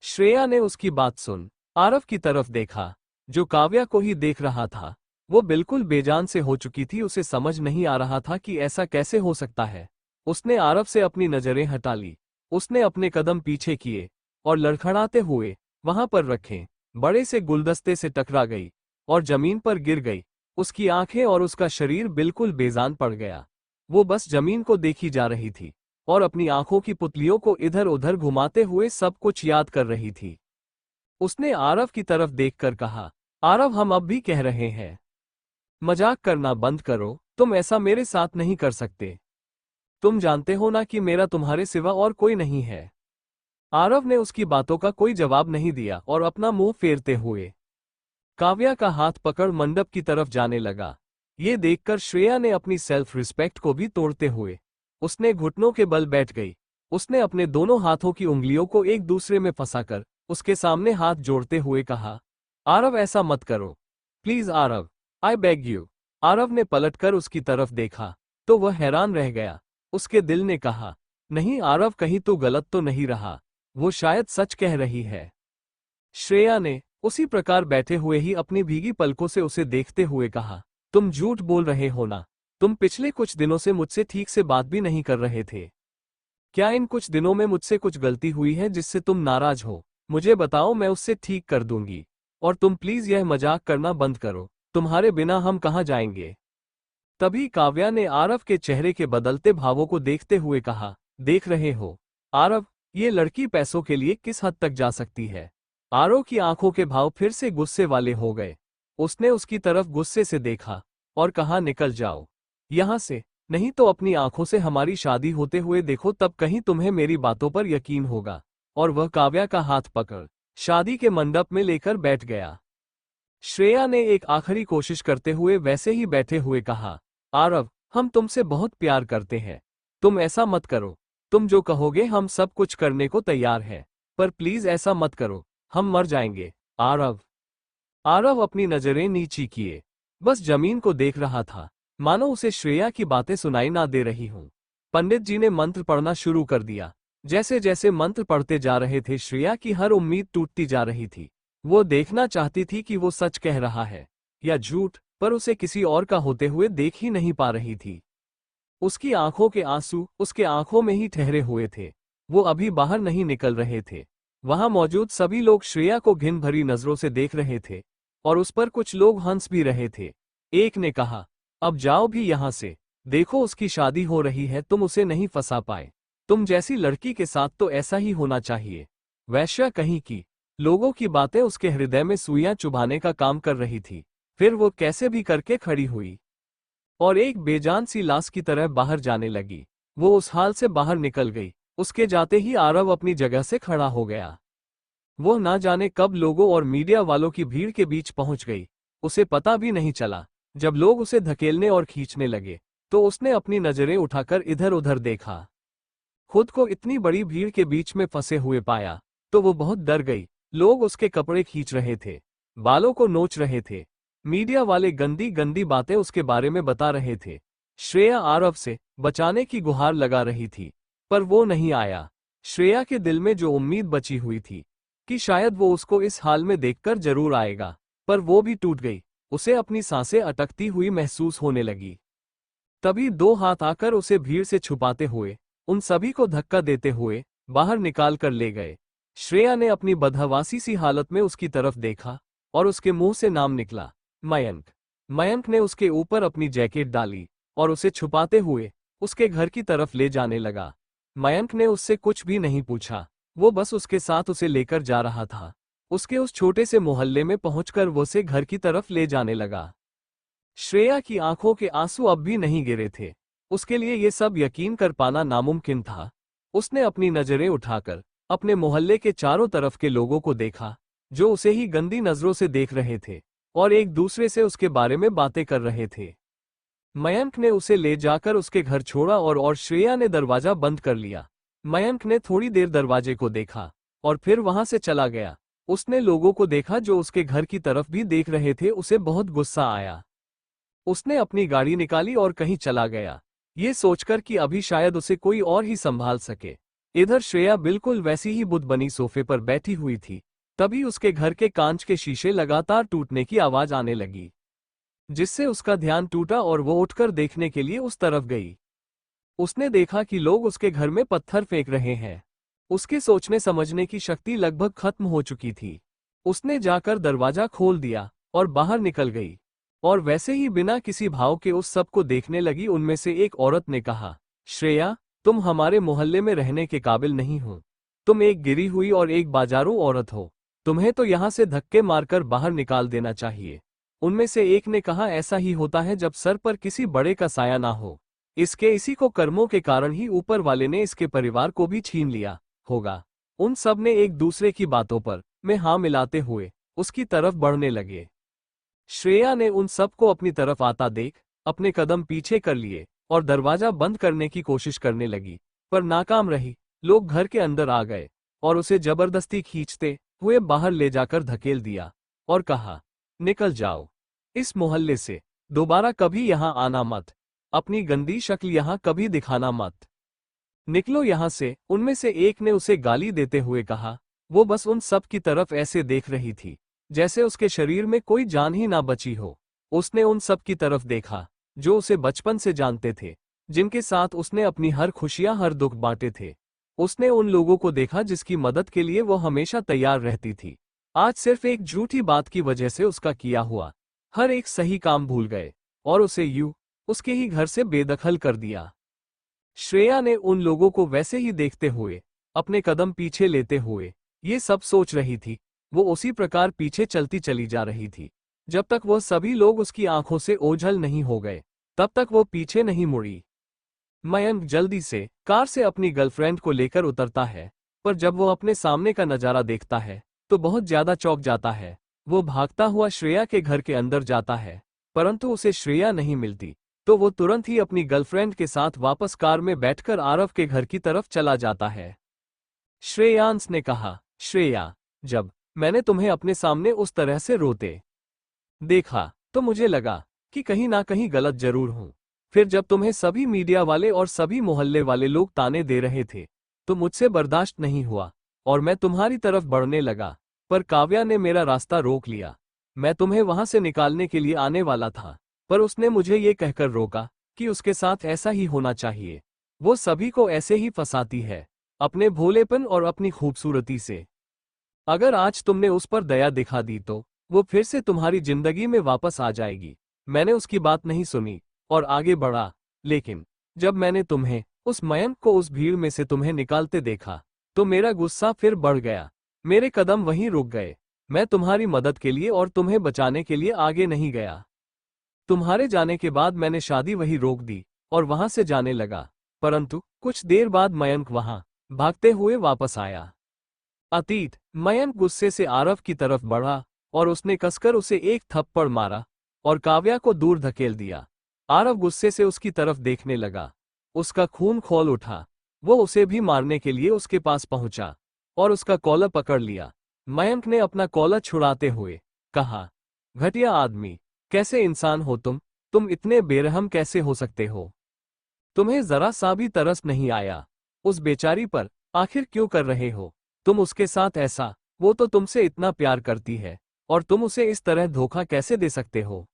श्रेया ने उसकी बात सुन आरव की तरफ देखा, जो काव्या को ही देख रहा था। वो बिल्कुल बेजान से हो चुकी थी। उसे समझ नहीं आ रहा था कि ऐसा कैसे हो सकता है। उसने आरव से अपनी नजरें हटा ली। उसने अपने कदम पीछे किए और लड़खड़ाते हुए वहां पर रखे बड़े से गुलदस्ते से टकरा गई और जमीन पर गिर गई। उसकी आंखें और उसका शरीर बिल्कुल बेजान पड़ गया। वो बस जमीन को देखी जा रही थी और अपनी आंखों की पुतलियों को इधर उधर घुमाते हुए सब कुछ याद कर रही थी। उसने आरव की तरफ देखकर कहा, आरव, हम अब भी कह रहे हैं, मजाक करना बंद करो। तुम ऐसा मेरे साथ नहीं कर सकते। तुम जानते हो ना कि मेरा तुम्हारे सिवा और कोई नहीं है। आरव ने उसकी बातों का कोई जवाब नहीं दिया और अपना मुंह फेरते हुए काव्या का हाथ पकड़ मंडप की तरफ जाने लगा। ये देखकर श्रेया ने अपनी सेल्फ रिस्पेक्ट को भी तोड़ते हुए उसने घुटनों के बल बैठ गई। उसने अपने दोनों हाथों की उंगलियों को एक दूसरे में फंसाकर उसके सामने हाथ जोड़ते हुए कहा, आरव ऐसा मत करो, please Aarav, I beg you. Aarav ने पलटकर उसकी तरफ देखा तो वह हैरान रह गया। उसके दिल ने कहा, नहीं आरव, कहीं तू गलत तो नहीं रहा, वो शायद सच कह रही है। श्रेया ने उसी प्रकार बैठे हुए ही अपनी भीगी पलकों से उसे देखते हुए कहा, तुम झूठ बोल रहे हो ना, तुम पिछले कुछ दिनों से मुझसे ठीक से बात भी नहीं कर रहे थे। क्या इन कुछ दिनों में मुझसे कुछ गलती हुई है जिससे तुम नाराज हो? मुझे बताओ, मैं उससे ठीक कर दूंगी। और तुम प्लीज यह मजाक करना बंद करो, तुम्हारे बिना हम कहाँ जाएंगे? तभी काव्या ने आरव के चेहरे के बदलते भावों को देखते हुए कहा, देख रहे हो आरव, ये लड़की पैसों के लिए किस हद तक जा सकती है। आरव की आंखों के भाव फिर से गुस्से वाले हो गए। उसने उसकी तरफ गुस्से से देखा और कहा, निकल जाओ यहां से, नहीं तो अपनी आंखों से हमारी शादी होते हुए देखो, तब कहीं तुम्हें मेरी बातों पर यकीन होगा। और वह काव्या का हाथ पकड़ शादी के मंडप में लेकर बैठ गया। श्रेया ने एक आखिरी कोशिश करते हुए वैसे ही बैठे हुए कहा, आरव, हम तुमसे बहुत प्यार करते हैं, तुम ऐसा मत करो, तुम जो कहोगे हम सब कुछ करने को तैयार हैं, पर प्लीज ऐसा मत करो, हम मर जाएंगे। आरव आरव अपनी नजरें नीची किए बस जमीन को देख रहा था, मानो उसे श्रेया की बातें सुनाई ना दे रही हूं। पंडित जी ने मंत्र पढ़ना शुरू कर दिया। जैसे जैसे मंत्र पढ़ते जा रहे थे, श्रेया की हर उम्मीद टूटती जा रही थी। वो देखना चाहती थी कि वो सच कह रहा है या झूठ, पर उसे किसी और का होते हुए देख ही नहीं पा रही थी। उसकी आंखों के आंसू उसके आंखों में ही ठहरे हुए थे, वो अभी बाहर नहीं निकल रहे थे। वहां मौजूद सभी लोग श्रेया को घिन भरी नजरों से देख रहे थे और उस पर कुछ लोग हंस भी रहे थे। एक ने कहा, अब जाओ भी यहां से, देखो उसकी शादी हो रही है, तुम उसे नहीं फंसा पाए, तुम जैसी लड़की के साथ तो ऐसा ही होना चाहिए। वैश्या कहीं की। लोगों की बातें उसके हृदय में सुइयां चुभाने का काम कर रही थी। फिर वो कैसे भी करके खड़ी हुई और एक बेजान सी लाश की तरह बाहर जाने लगी। वो उस हाल से बाहर निकल गई। उसके जाते ही आरव अपनी जगह से खड़ा हो गया। वो ना जाने कब लोगों और मीडिया वालों की भीड़ के बीच पहुंच गई। उसे पता भी नहीं चला। जब लोग उसे धकेलने और खींचने लगे तो उसने अपनी नजरें उठाकर इधर उधर देखा। खुद को इतनी बड़ी भीड़ के बीच में फंसे हुए पाया तो वो बहुत डर गई। लोग उसके कपड़े खींच रहे थे, बालों को नोच रहे थे, मीडिया वाले गंदी गंदी बातें उसके बारे में बता रहे थे। श्रेया आरव से बचाने की गुहार लगा रही थी, पर वो नहीं आया। श्रेया के दिल में जो उम्मीद बची हुई थी कि शायद वो उसको इस हाल में देखकर जरूर आएगा, पर वो भी टूट गई। उसे अपनी सांसें अटकती हुई महसूस होने लगी। तभी दो हाथ आकर उसे भीड़ से छुपाते हुए, उन सभी को धक्का देते हुए बाहर निकाल कर ले गए। श्रेया ने अपनी बदहवासी सी हालत में उसकी तरफ देखा और उसके मुंह से नाम निकला, मयंक। मयंक ने उसके ऊपर अपनी जैकेट डाली और उसे छुपाते हुए उसके घर की तरफ ले जाने लगा। मयंक ने उससे कुछ भी नहीं पूछा, वो बस उसके साथ उसे लेकर जा रहा था। उसके उस छोटे से मोहल्ले में पहुंचकर वो उसे घर की तरफ ले जाने लगा। श्रेया की आंखों के आंसू अब भी नहीं गिरे थे। उसके लिए ये सब यकीन कर पाना नामुमकिन था। उसने अपनी नजरें उठाकर अपने मोहल्ले के चारों तरफ के लोगों को देखा, जो उसे ही गंदी नजरों से देख रहे थे और एक दूसरे से उसके बारे में बातें कर रहे थे। मयंक ने उसे ले जाकर उसके घर छोड़ा और श्रेया ने दरवाजा बंद कर लिया। मयंक ने थोड़ी देर दरवाजे को देखा और फिर वहां से चला गया। उसने लोगों को देखा जो उसके घर की तरफ भी देख रहे थे। उसे बहुत गुस्सा आया। उसने अपनी गाड़ी निकाली और कहीं चला गया, ये सोचकर कि अभी शायद उसे कोई और ही संभाल सके। इधर श्रेया बिल्कुल वैसी ही बुद्ध बनी सोफे पर बैठी हुई थी। तभी उसके घर के कांच के शीशे लगातार टूटने की आवाज आने लगी, जिससे उसका ध्यान टूटा और वो उठकर देखने के लिए उस तरफ गई। उसने देखा कि लोग उसके घर में पत्थर फेंक रहे हैं। उसके सोचने समझने की शक्ति लगभग खत्म हो चुकी थी। उसने जाकर दरवाजा खोल दिया और बाहर निकल गई और वैसे ही बिना किसी भाव के उस सब को देखने लगी। उनमें से एक औरत ने कहा, श्रेया, तुम हमारे मोहल्ले में रहने के काबिल नहीं हो। तुम एक गिरी हुई और एक बाजारू औरत हो। तुम्हें तो यहाँ से धक्के मारकर बाहर निकाल देना चाहिए। उनमें से एक ने कहा, ऐसा ही होता है जब सर पर किसी बड़े का साया ना हो। इसी को कर्मों के कारण ही ऊपर वाले ने इसके परिवार को भी छीन लिया होगा। उन सब ने एक दूसरे की बातों पर में हाँ मिलाते हुए उसकी तरफ बढ़ने लगे। श्रेया ने उन सब को अपनी तरफ आता देख अपने कदम पीछे कर लिए और दरवाजा बंद करने की कोशिश करने लगी, पर नाकाम रही। लोग घर के अंदर आ गए और उसे जबरदस्ती खींचते हुए बाहर ले जाकर धकेल दिया और कहा, निकल जाओ इस मोहल्ले से, दोबारा कभी यहां आना मत, अपनी गंदी शक्ल यहां कभी दिखाना मत, निकलो यहां से। उनमें से एक ने उसे गाली देते हुए कहा। वो बस उन सब की तरफ ऐसे देख रही थी जैसे उसके शरीर में कोई जान ही ना बची हो। उसने उन सब की तरफ देखा जो उसे बचपन से जानते थे, जिनके साथ उसने अपनी हर खुशियां हर दुख बांटे थे। उसने उन लोगों को देखा जिसकी मदद के लिए वो हमेशा तैयार रहती थी। आज सिर्फ एक झूठी बात की वजह से उसका किया हुआ हर एक सही काम भूल गए और उसे यूं उसके ही घर से बेदखल कर दिया। श्रेया ने उन लोगों को वैसे ही देखते हुए अपने कदम पीछे लेते हुए ये सब सोच रही थी। वो उसी प्रकार पीछे चलती चली जा रही थी जब तक वह सभी लोग उसकी आंखों से ओझल नहीं हो गए, तब तक वो पीछे नहीं मुड़ी। मयंक जल्दी से कार से अपनी गर्लफ्रेंड को लेकर उतरता है, पर जब वो अपने सामने का नजारा देखता है तो बहुत ज्यादा चौंक जाता है। वो भागता हुआ श्रेया के घर के अंदर जाता है, परंतु उसे श्रेया नहीं मिलती, तो वो तुरंत ही अपनी गर्लफ्रेंड के साथ वापस कार में बैठकर आरव के घर की तरफ चला जाता है। श्रेयांश ने कहा, श्रेया, जब मैंने तुम्हें अपने सामने उस तरह से रोते देखा तो मुझे लगा कि कहीं ना कहीं गलत जरूर हूं। फिर जब तुम्हें सभी मीडिया वाले और सभी मोहल्ले वाले लोग ताने दे रहे थे तो मुझसे बर्दाश्त नहीं हुआ और मैं तुम्हारी तरफ बढ़ने लगा, पर काव्या ने मेरा रास्ता रोक लिया। मैं तुम्हें वहां से निकालने के लिए आने वाला था, पर उसने मुझे ये कहकर रोका कि उसके साथ ऐसा ही होना चाहिए। वो सभी को ऐसे ही फंसाती है, अपने भोलेपन और अपनी खूबसूरती से। अगर आज तुमने उस पर दया दिखा दी तो वो फिर से तुम्हारी जिंदगी में वापस आ जाएगी। मैंने उसकी बात नहीं सुनी और आगे बढ़ा, लेकिन जब मैंने तुम्हें उस मयंक को उस भीड़ में से तुम्हें निकालते देखा तो मेरा गुस्सा फिर बढ़ गया। मेरे कदम वहीं रुक गए। मैं तुम्हारी मदद के लिए और तुम्हें बचाने के लिए आगे नहीं गया। तुम्हारे जाने के बाद मैंने शादी वहीं रोक दी और वहां से जाने लगा, परंतु कुछ देर बाद मयंक वहां भागते हुए वापस आया। अतीत। मयंक गुस्से से आरव की तरफ बढ़ा और उसने कसकर उसे एक थप्पड़ मारा और काव्या को दूर धकेल दिया। आरव गुस्से से उसकी तरफ देखने लगा। उसका खून खौल उठा। वो उसे भी मारने के लिए उसके पास पहुंचा और उसका कॉलर पकड़ लिया। मयंक ने अपना कॉलर छुड़ाते हुए कहा, घटिया आदमी, कैसे इंसान हो तुम इतने बेरहम कैसे हो सकते हो? तुम्हें जरा सा भी तरस नहीं आया उस बेचारी पर? आखिर क्यों कर रहे हो तुम उसके साथ ऐसा? वो तो तुमसे इतना प्यार करती है और तुम उसे इस तरह धोखा कैसे दे सकते हो?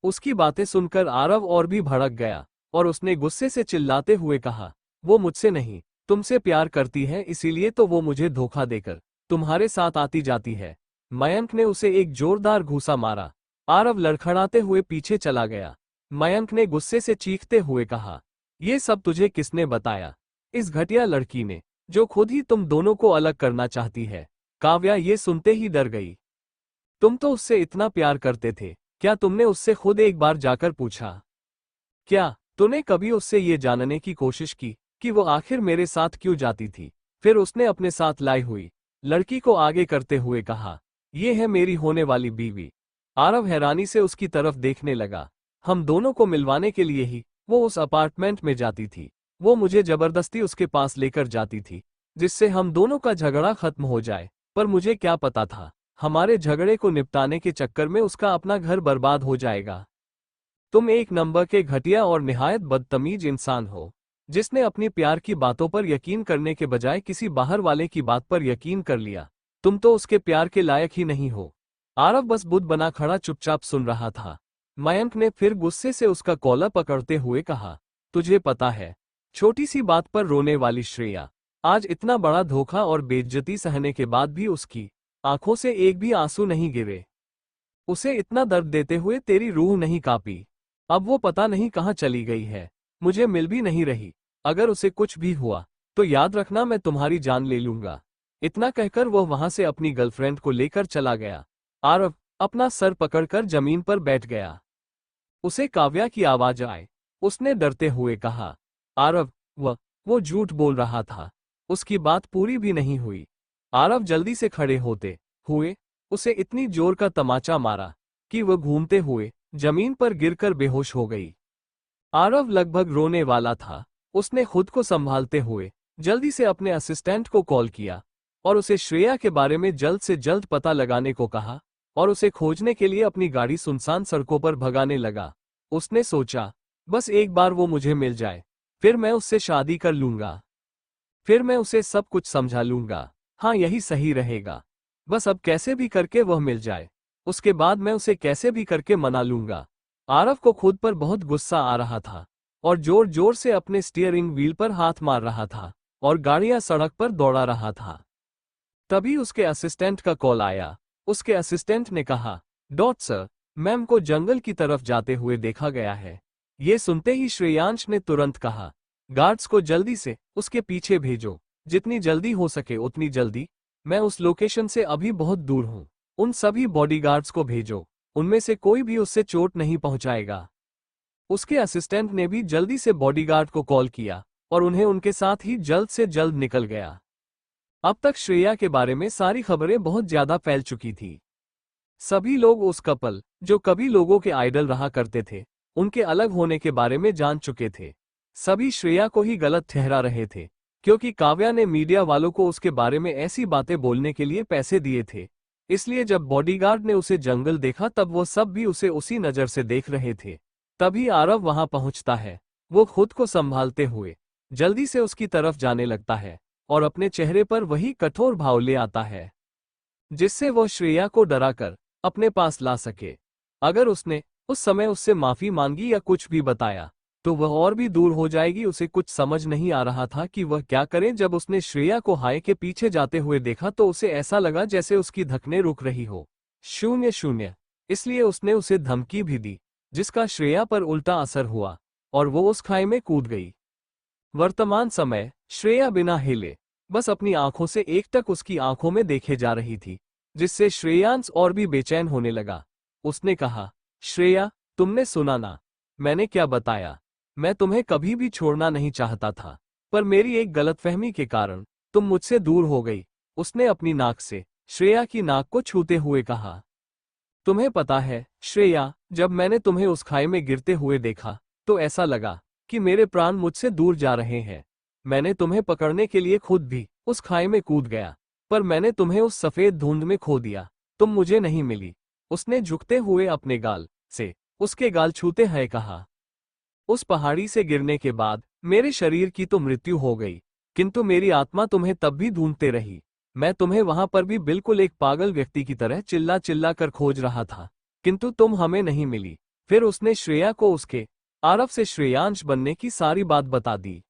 उसकी बातें सुनकर आरव और भी भड़क गया और उसने गुस्से से चिल्लाते हुए कहा, वो मुझसे नहीं तुमसे प्यार करती है, इसीलिए तो वो मुझे धोखा देकर तुम्हारे साथ आती जाती है। मयंक ने उसे एक जोरदार घूंसा मारा। आरव लड़खड़ाते हुए पीछे चला गया। मयंक ने गुस्से से चीखते हुए कहा, ये सब तुझे किसने बताया? इस घटिया लड़की ने, जो खुद ही तुम दोनों को अलग करना चाहती है। काव्या ये सुनते ही डर गई। तुम तो उससे इतना प्यार करते थे, क्या तुमने उससे खुद एक बार जाकर पूछा? क्या तूने कभी उससे ये जानने की कोशिश की कि वो आखिर मेरे साथ क्यों जाती थी? फिर उसने अपने साथ लाई हुई लड़की को आगे करते हुए कहा, ये है मेरी होने वाली बीवी। आरव हैरानी से उसकी तरफ देखने लगा। हम दोनों को मिलवाने के लिए ही वो उस अपार्टमेंट में जाती थी। वो मुझे जबरदस्ती उसके पास लेकर जाती थी जिससे हम दोनों का झगड़ा खत्म हो जाए, पर मुझे क्या पता था हमारे झगड़े को निपटाने के चक्कर में उसका अपना घर बर्बाद हो जाएगा। तुम एक नंबर के घटिया और निहायत बदतमीज इंसान हो, जिसने अपनी प्यार की बातों पर यकीन करने के बजाय किसी बाहर वाले की बात पर यकीन कर लिया। तुम तो उसके प्यार के लायक ही नहीं हो। आरव बस बुद्ध बना खड़ा चुपचाप सुन रहा था। मयंक ने फिर गुस्से से उसका कॉलर पकड़ते हुए कहा, तुझे पता है, छोटी सी बात पर रोने वाली श्रेया आज इतना बड़ा धोखा और बेइज्जती सहने के बाद भी उसकी आंखों से एक भी आंसू नहीं गिरे। उसे इतना दर्द देते हुए तेरी रूह नहीं कांपी। अब वो पता नहीं कहाँ चली गई है, मुझे मिल भी नहीं रही। अगर उसे कुछ भी हुआ तो याद रखना मैं तुम्हारी जान ले लूंगा। इतना कहकर वह वहां से अपनी गर्लफ्रेंड को लेकर चला गया। आरव अपना सर पकड़कर जमीन पर बैठ गया। उसे काव्या की आवाज आए। उसने डरते हुए कहा, आरव, वो झूठ बोल रहा था, उसकी बात पूरी भी नहीं हुई। आरव जल्दी से खड़े होते हुए उसे इतनी जोर का तमाचा मारा कि वह घूमते हुए जमीन पर गिरकर बेहोश हो गई। आरव लगभग रोने वाला था। उसने खुद को संभालते हुए जल्दी से अपने असिस्टेंट को कॉल किया और उसे श्रेया के बारे में जल्द से जल्द पता लगाने को कहा और उसे खोजने के लिए अपनी गाड़ी सुनसान सड़कों पर भगाने लगा। उसने सोचा, बस एक बार वो मुझे मिल जाए, फिर मैं उससे शादी कर लूंगा, फिर मैं उसे सब कुछ समझा लूंगा। हाँ, यही सही रहेगा। बस अब कैसे भी करके वह मिल जाए, उसके बाद मैं उसे कैसे भी करके मना लूंगा। आरव को खुद पर बहुत गुस्सा आ रहा था और जोर जोर से अपने स्टीयरिंग व्हील पर हाथ मार रहा था और गाड़ियां सड़क पर दौड़ा रहा था। तभी उसके असिस्टेंट का कॉल आया। उसके असिस्टेंट ने कहा, डॉट सर, मैम को जंगल की तरफ जाते हुए देखा गया है। ये सुनते ही श्रेयांश ने तुरंत कहा, गार्ड्स को जल्दी से उसके पीछे भेजो, जितनी जल्दी हो सके उतनी जल्दी। मैं उस लोकेशन से अभी बहुत दूर हूं। उन सभी बॉडीगार्ड्स को भेजो, उनमें से कोई भी उससे चोट नहीं पहुंचाएगा। उसके असिस्टेंट ने भी जल्दी से बॉडीगार्ड को कॉल किया और उन्हें उनके साथ ही जल्द से जल्द निकल गया। अब तक श्रेया के बारे में सारी खबरें बहुत ज्यादा फैल चुकी थी। सभी लोग उस कपल, जो कभी लोगों के आइडल रहा करते थे, उनके अलग होने के बारे में जान चुके थे। सभी श्रेया को ही गलत ठहरा रहे थे, क्योंकि काव्या ने मीडिया वालों को उसके बारे में ऐसी बातें बोलने के लिए पैसे दिए थे। इसलिए जब बॉडीगार्ड ने उसे जंगल देखा तब वो सब भी उसे उसी नजर से देख रहे थे। तभी आरव वहां पहुंचता है। वो खुद को संभालते हुए जल्दी से उसकी तरफ जाने लगता है और अपने चेहरे पर वही कठोर भाव ले आता है, जिससे वो श्रेया को डराकर अपने पास ला सके। अगर उसने उस समय उससे माफी मांगी या कुछ भी बताया तो वह और भी दूर हो जाएगी। उसे कुछ समझ नहीं आ रहा था कि वह क्या करे। जब उसने श्रेया को हाय के पीछे जाते हुए देखा तो उसे ऐसा लगा जैसे उसकी धड़कनें रुक रही हो। 0-0। इसलिए उसने उसे धमकी भी दी, जिसका श्रेया पर उल्टा असर हुआ और वो उस खाई में कूद गई। वर्तमान समय श्रेया बिना हिले बस अपनी आंखों से एकटक उसकी आंखों में देखे जा रही थी, जिससे श्रेयांश और भी बेचैन होने लगा। उसने कहा, श्रेया, तुमने सुना ना, मैंने क्या बताया। मैं तुम्हें कभी भी छोड़ना नहीं चाहता था, पर मेरी एक गलतफहमी के कारण तुम मुझसे दूर हो गई। उसने अपनी नाक से श्रेया की नाक को छूते हुए कहा, तुम्हें पता है श्रेया, जब मैंने तुम्हें उस खाई में गिरते हुए देखा तो ऐसा लगा कि मेरे प्राण मुझसे दूर जा रहे हैं। मैंने तुम्हें पकड़ने के लिए खुद भी उस खाई में कूद गया, पर मैंने तुम्हें उस सफेद धुंध में खो दिया। तुम मुझे नहीं मिली। उसने झुकते हुए अपने गाल से उसके गाल छूते हुए कहा, उस पहाड़ी से गिरने के बाद मेरे शरीर की तो मृत्यु हो गई, किंतु मेरी आत्मा तुम्हें तब भी ढूंढते रही। मैं तुम्हें वहां पर भी बिल्कुल एक पागल व्यक्ति की तरह चिल्ला चिल्ला कर खोज रहा था, किंतु तुम हमें नहीं मिली। फिर उसने श्रेया को उसके आरव से श्रेयांश बनने की सारी बात बता दी।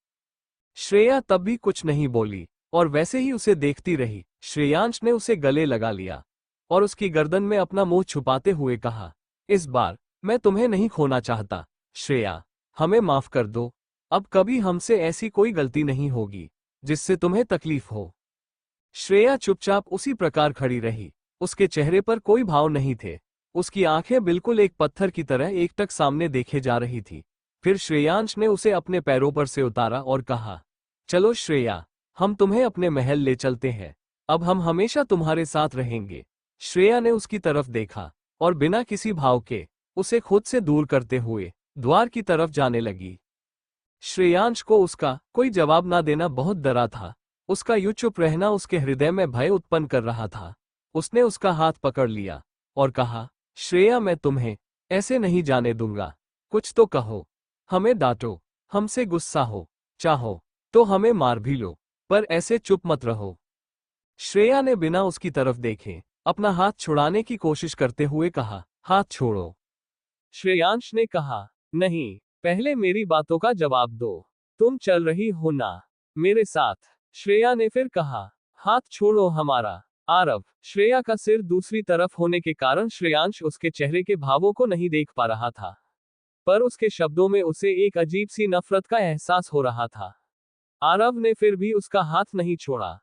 श्रेया तब भी कुछ नहीं बोली और वैसे ही उसे देखती रही। श्रेयांश ने उसे गले लगा लिया और उसकी गर्दन में अपना मुंह छुपाते हुए कहा, इस बार मैं तुम्हें नहीं खोना चाहता। श्रेया, हमें माफ कर दो। अब कभी हमसे ऐसी कोई गलती नहीं होगी जिससे तुम्हें तकलीफ हो। श्रेया चुपचाप उसी प्रकार खड़ी रही। उसके चेहरे पर कोई भाव नहीं थे। उसकी आंखें बिल्कुल एक पत्थर की तरह एकटक सामने देखे जा रही थी। फिर श्रेयांश ने उसे अपने पैरों पर से उतारा और कहा, चलो श्रेया, हम तुम्हें अपने महल ले चलते हैं। अब हम हमेशा तुम्हारे साथ रहेंगे। श्रेया ने उसकी तरफ देखा और बिना किसी भाव के उसे खुद से दूर करते हुए द्वार की तरफ जाने लगी। श्रेयांश को उसका कोई जवाब ना देना बहुत डरा था। उसका यूं चुप रहना उसके हृदय में भय उत्पन्न कर रहा था। उसने उसका हाथ पकड़ लिया और कहा, श्रेया, मैं तुम्हें ऐसे नहीं जाने दूंगा। कुछ तो कहो, हमें डांटो, हमसे गुस्सा हो, चाहो तो हमें मार भी लो, पर ऐसे चुप मत रहो। श्रेया ने बिना उसकी तरफ देखे अपना हाथ छुड़ाने की कोशिश करते हुए कहा, हाथ छोड़ो। श्रेयांश ने कहा, नहीं, पहले मेरी बातों का जवाब दो। तुम चल रही हो ना मेरे साथ। श्रेया ने फिर कहा, हाथ छोड़ो हमारा। आरव। श्रेया का सिर दूसरी तरफ होने के कारण श्रेयांश उसके चेहरे के भावों को नहीं देख पा रहा था, पर उसके शब्दों में उसे एक अजीब सी नफरत का एहसास हो रहा था। आरव ने फिर भी उसका हाथ नहीं छोड़ा।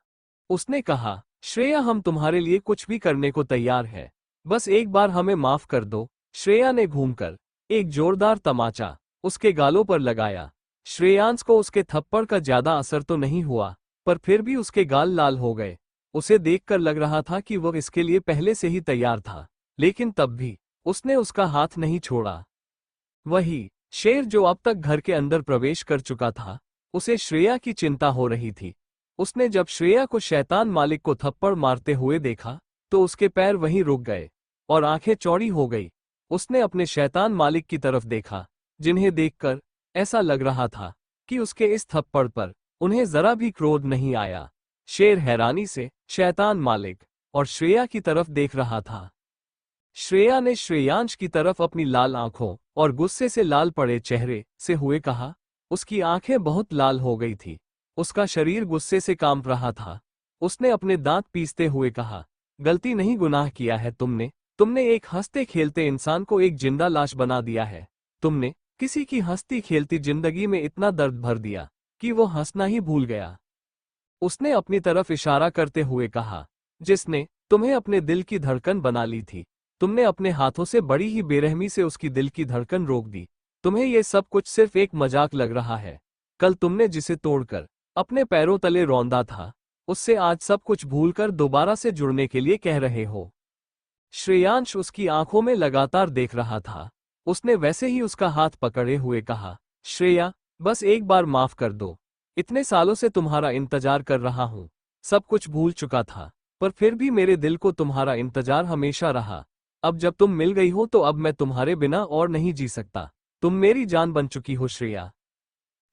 उसने कहा, श्रेया, हम तुम्हारे लिए कुछ भी करने को तैयार है, बस एक बार हमें माफ कर दो। श्रेया ने घूमकर एक जोरदार तमाचा उसके गालों पर लगाया। श्रेयांश को उसके थप्पड़ का ज्यादा असर तो नहीं हुआ, पर फिर भी उसके गाल लाल हो गए। उसे देखकर लग रहा था कि वह इसके लिए पहले से ही तैयार था, लेकिन तब भी उसने उसका हाथ नहीं छोड़ा। वही शेर जो अब तक घर के अंदर प्रवेश कर चुका था, उसे श्रेया की चिंता हो रही थी। उसने जब श्रेया को शैतान मालिक को थप्पड़ मारते हुए देखा तो उसके पैर वहीं रुक गए और आंखें चौड़ी हो गई। उसने अपने शैतान मालिक की तरफ देखा, जिन्हें देखकर ऐसा लग रहा था कि उसके इस थप्पड़ पर उन्हें जरा भी क्रोध नहीं आया। शेर हैरानी से शैतान मालिक और श्रेया की तरफ देख रहा था। श्रेया ने श्रेयांश की तरफ अपनी लाल आंखों और गुस्से से लाल पड़े चेहरे से हुए कहा। उसकी आंखें बहुत लाल हो गई थी, उसका शरीर गुस्से से कांप रहा था। उसने अपने दांत पीसते हुए कहा, गलती नहीं गुनाह किया है तुमने एक हंसते खेलते इंसान को एक जिंदा लाश बना दिया है। तुमने किसी की हंसती खेलती जिंदगी में इतना दर्द भर दिया कि वो हंसना ही भूल गया। उसने अपनी तरफ इशारा करते हुए कहा, जिसने तुम्हें अपने दिल की धड़कन बना ली थी। तुमने अपने हाथों से बड़ी ही बेरहमी से उसकी दिल की धड़कन रोक दी। तुम्हें यह सब कुछ सिर्फ एक मजाक लग रहा है। कल तुमने जिसे तोड़कर अपने पैरों तले रौंदा था, उससे आज सब कुछ भूलकर दोबारा से जुड़ने के लिए कह रहे हो। श्रेयांश उसकी आंखों में लगातार देख रहा था। उसने वैसे ही उसका हाथ पकड़े हुए कहा, श्रेया, बस एक बार माफ कर दो। इतने सालों से तुम्हारा इंतजार कर रहा हूं। सब कुछ भूल चुका था, पर फिर भी मेरे दिल को तुम्हारा इंतजार हमेशा रहा। अब जब तुम मिल गई हो तो अब मैं तुम्हारे बिना और नहीं जी सकता। तुम मेरी जान बन चुकी हो श्रेया।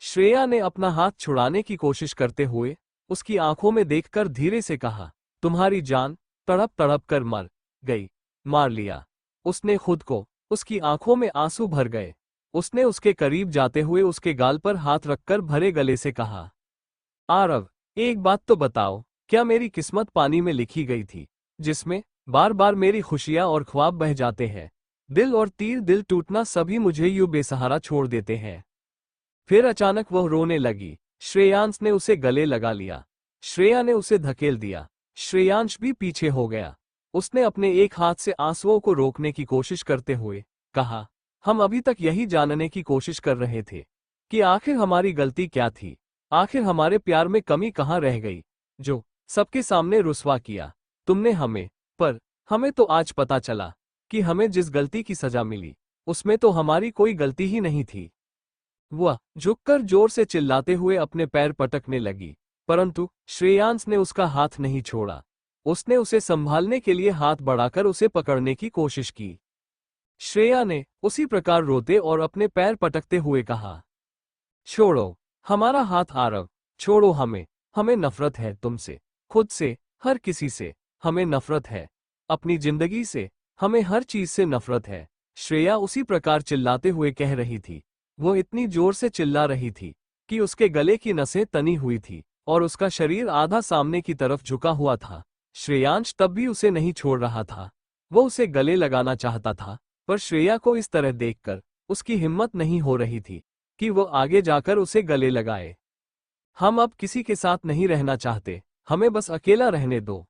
श्रेया ने अपना हाथ छुड़ाने की कोशिश करते हुए उसकी आंखों में देखकर धीरे से कहा, तुम्हारी जान तड़प तड़प कर मर गई, मार लिया। उसने खुद को, उसकी आंखों में आंसू भर गए। उसने उसके करीब जाते हुए उसके गाल पर हाथ रखकर भरे गले से कहा, आरव, एक बात तो बताओ, क्या मेरी किस्मत पानी में लिखी गई थी, जिसमें बार बार मेरी खुशियां और ख्वाब बह जाते हैं? दिल और तीर दिल टूटना सभी मुझे यूं बेसहारा छोड़ देते हैं। फिर अचानक वह रोने लगी। श्रेयांश ने उसे गले लगा लिया। श्रेया ने उसे धकेल दिया। श्रेयांश भी पीछे हो गया। उसने अपने एक हाथ से आंसुओं को रोकने की कोशिश करते हुए कहा, हम अभी तक यही जानने की कोशिश कर रहे थे कि आखिर हमारी गलती क्या थी। आखिर हमारे प्यार में कमी कहाँ रह गई, जो सबके सामने रुस्वा किया तुमने हमें। पर हमें तो आज पता चला कि हमें जिस गलती की सजा मिली उसमें तो हमारी कोई गलती ही नहीं थी। वह झुककर जोर से चिल्लाते हुए अपने पैर पटकने लगी, परंतु श्रेयांश ने उसका हाथ नहीं छोड़ा। उसने उसे संभालने के लिए हाथ बढ़ाकर उसे पकड़ने की कोशिश की। श्रेया ने उसी प्रकार रोते और अपने पैर पटकते हुए कहा, छोड़ो हमारा हाथ आरव, छोड़ो हमें। हमें नफरत है तुमसे, खुद से, हर किसी से। हमें नफरत है अपनी जिंदगी से, हमें हर चीज से नफरत है। श्रेया उसी प्रकार चिल्लाते हुए कह रही थी। वो इतनी जोर से चिल्ला रही थी कि उसके गले की नसें तनी हुई थी और उसका शरीर आधा सामने की तरफ झुका हुआ था। श्रेयांश तब भी उसे नहीं छोड़ रहा था। वो उसे गले लगाना चाहता था, पर श्रेया को इस तरह देखकर उसकी हिम्मत नहीं हो रही थी कि वो आगे जाकर उसे गले लगाए। हम अब किसी के साथ नहीं रहना चाहते, हमें बस अकेला रहने दो।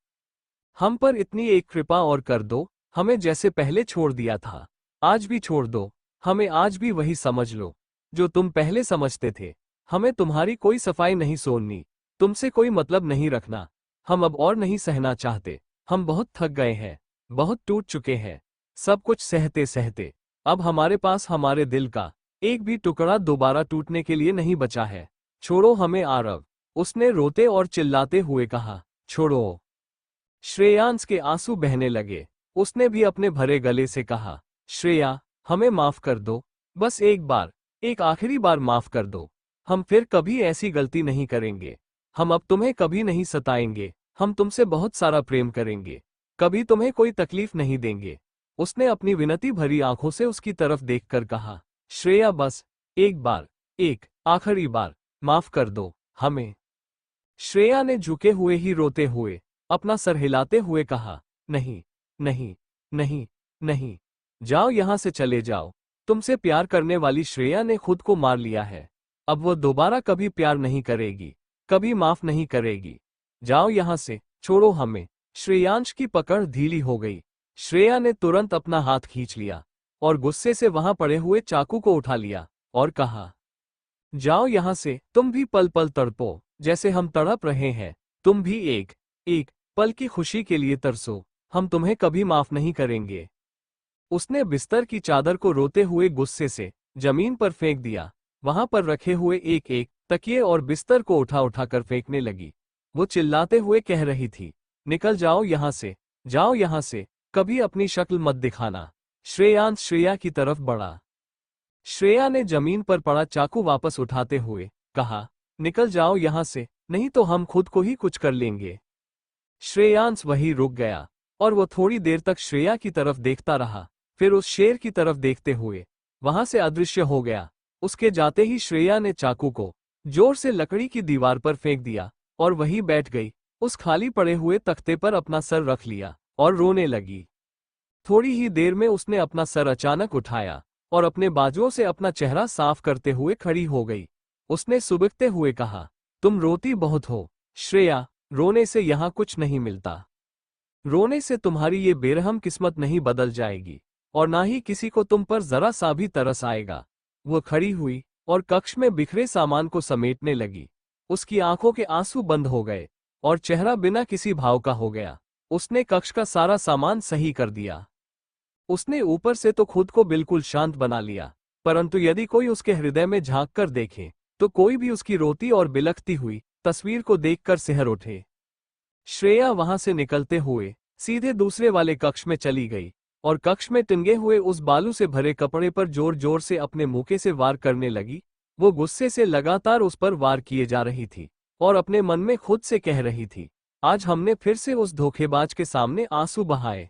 हम पर इतनी एक कृपा और कर दो, हमें जैसे पहले छोड़ दिया था आज भी छोड़ दो। हमें आज भी वही समझ लो जो तुम पहले समझते थे। हमें तुम्हारी कोई सफाई नहीं सुननी, तुमसे कोई मतलब नहीं रखना। हम अब और नहीं सहना चाहते। हम बहुत थक गए हैं, बहुत टूट चुके हैं, सब कुछ सहते सहते। अब हमारे पास हमारे दिल का एक भी टुकड़ा दोबारा टूटने के लिए नहीं बचा है। छोड़ो हमें आरव, उसने रोते और चिल्लाते हुए कहा, छोड़ो। श्रेयांश के आंसू बहने लगे। उसने भी अपने भरे गले से कहा, श्रेया, हमें माफ कर दो, बस एक बार, एक आखिरी बार माफ कर दो। हम फिर कभी ऐसी गलती नहीं करेंगे। हम अब तुम्हें कभी नहीं सताएंगे। हम तुमसे बहुत सारा प्रेम करेंगे, कभी तुम्हें कोई तकलीफ नहीं देंगे। उसने अपनी विनती भरी आंखों से उसकी तरफ देखकर कहा, श्रेया, बस एक बार, एक आखिरी बार माफ कर दो हमें। श्रेया ने झुके हुए ही रोते हुए अपना सर हिलाते हुए कहा, नहीं नहीं नहीं नहीं, जाओ यहां से चले जाओ। तुमसे प्यार करने वाली श्रेया ने खुद को मार लिया है। अब वो दोबारा कभी प्यार नहीं करेगी, कभी माफ नहीं करेगी। जाओ यहां से, छोड़ो हमें। श्रेयांश की पकड़ ढीली हो गई। श्रेया ने तुरंत अपना हाथ खींच लिया और गुस्से से वहां पड़े हुए चाकू को उठा लिया और कहा, जाओ यहां से। तुम भी पल पल तड़पो जैसे हम तड़प रहे हैं। तुम भी एक एक पल की खुशी के लिए तरसो। हम तुम्हें कभी माफ नहीं करेंगे। उसने बिस्तर की चादर को रोते हुए गुस्से से जमीन पर फेंक दिया। वहां पर रखे हुए एक एक तकिए और बिस्तर को उठा उठा कर फेंकने लगी। वो चिल्लाते हुए कह रही थी, निकल जाओ यहाँ से, जाओ यहाँ से, कभी अपनी शक्ल मत दिखाना। श्रेयांश श्रेया की तरफ बढ़ा। श्रेया ने जमीन पर पड़ा चाकू वापस उठाते हुए कहा, निकल जाओ यहाँ से, नहीं तो हम खुद को ही कुछ कर लेंगे। श्रेयांश वहीं रुक गया और वो थोड़ी देर तक श्रेया की तरफ देखता रहा, फिर उस शेर की तरफ देखते हुए वहां से अदृश्य हो गया। उसके जाते ही श्रेया ने चाकू को जोर से लकड़ी की दीवार पर फेंक दिया और वहीं बैठ गई। उस खाली पड़े हुए तख्ते पर अपना सर रख लिया और रोने लगी। थोड़ी ही देर में उसने अपना सर अचानक उठाया और अपने बाजुओं से अपना चेहरा साफ करते हुए खड़ी हो गई। उसने सुबकते हुए कहा, तुम रोती बहुत हो श्रेया, रोने से यहाँ कुछ नहीं मिलता। रोने से तुम्हारी ये बेरहम किस्मत नहीं बदल जाएगी और ना ही किसी को तुम पर जरा सा भी तरस आएगा। वो खड़ी हुई और कक्ष में बिखरे सामान को समेटने लगी। उसकी आंखों के आंसू बंद हो गए और चेहरा बिना किसी भाव का हो गया। उसने कक्ष का सारा सामान सही कर दिया। उसने ऊपर से तो खुद को बिल्कुल शांत बना लिया, परंतु यदि कोई उसके हृदय में झांक कर देखे तो कोई भी उसकी रोती और बिलखती हुई तस्वीर को देखकर सिहर उठे। श्रेया वहां से निकलते हुए सीधे दूसरे वाले कक्ष में चली गई और कक्ष में टंगे हुए उस बालू से भरे कपड़े पर जोर जोर से अपने मुके से वार करने लगी। वो गुस्से से लगातार उस पर वार किए जा रही थी और अपने मन में खुद से कह रही थी, आज हमने फिर से उस धोखेबाज के सामने आंसू बहाए।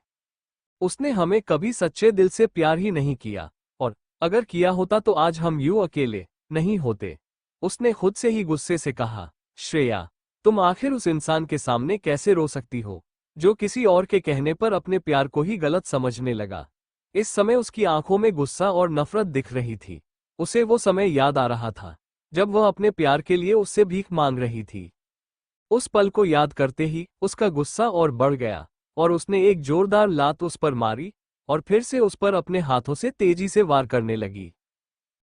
उसने हमें कभी सच्चे दिल से प्यार ही नहीं किया और अगर किया होता तो आज हम यूं अकेले नहीं होते। उसने खुद से ही गुस्से से कहा, श्रेया, तुम आखिर उस इंसान के सामने कैसे रो सकती हो जो किसी और के कहने पर अपने प्यार को ही गलत समझने लगा। इस समय उसकी आंखों में गुस्सा और नफरत दिख रही थी। उसे वो समय याद आ रहा था जब वह अपने प्यार के लिए उससे भीख मांग रही थी। उस पल को याद करते ही उसका गुस्सा और बढ़ गया और उसने एक जोरदार लात उस पर मारी और फिर से उस पर अपने हाथों से तेजी से वार करने लगी।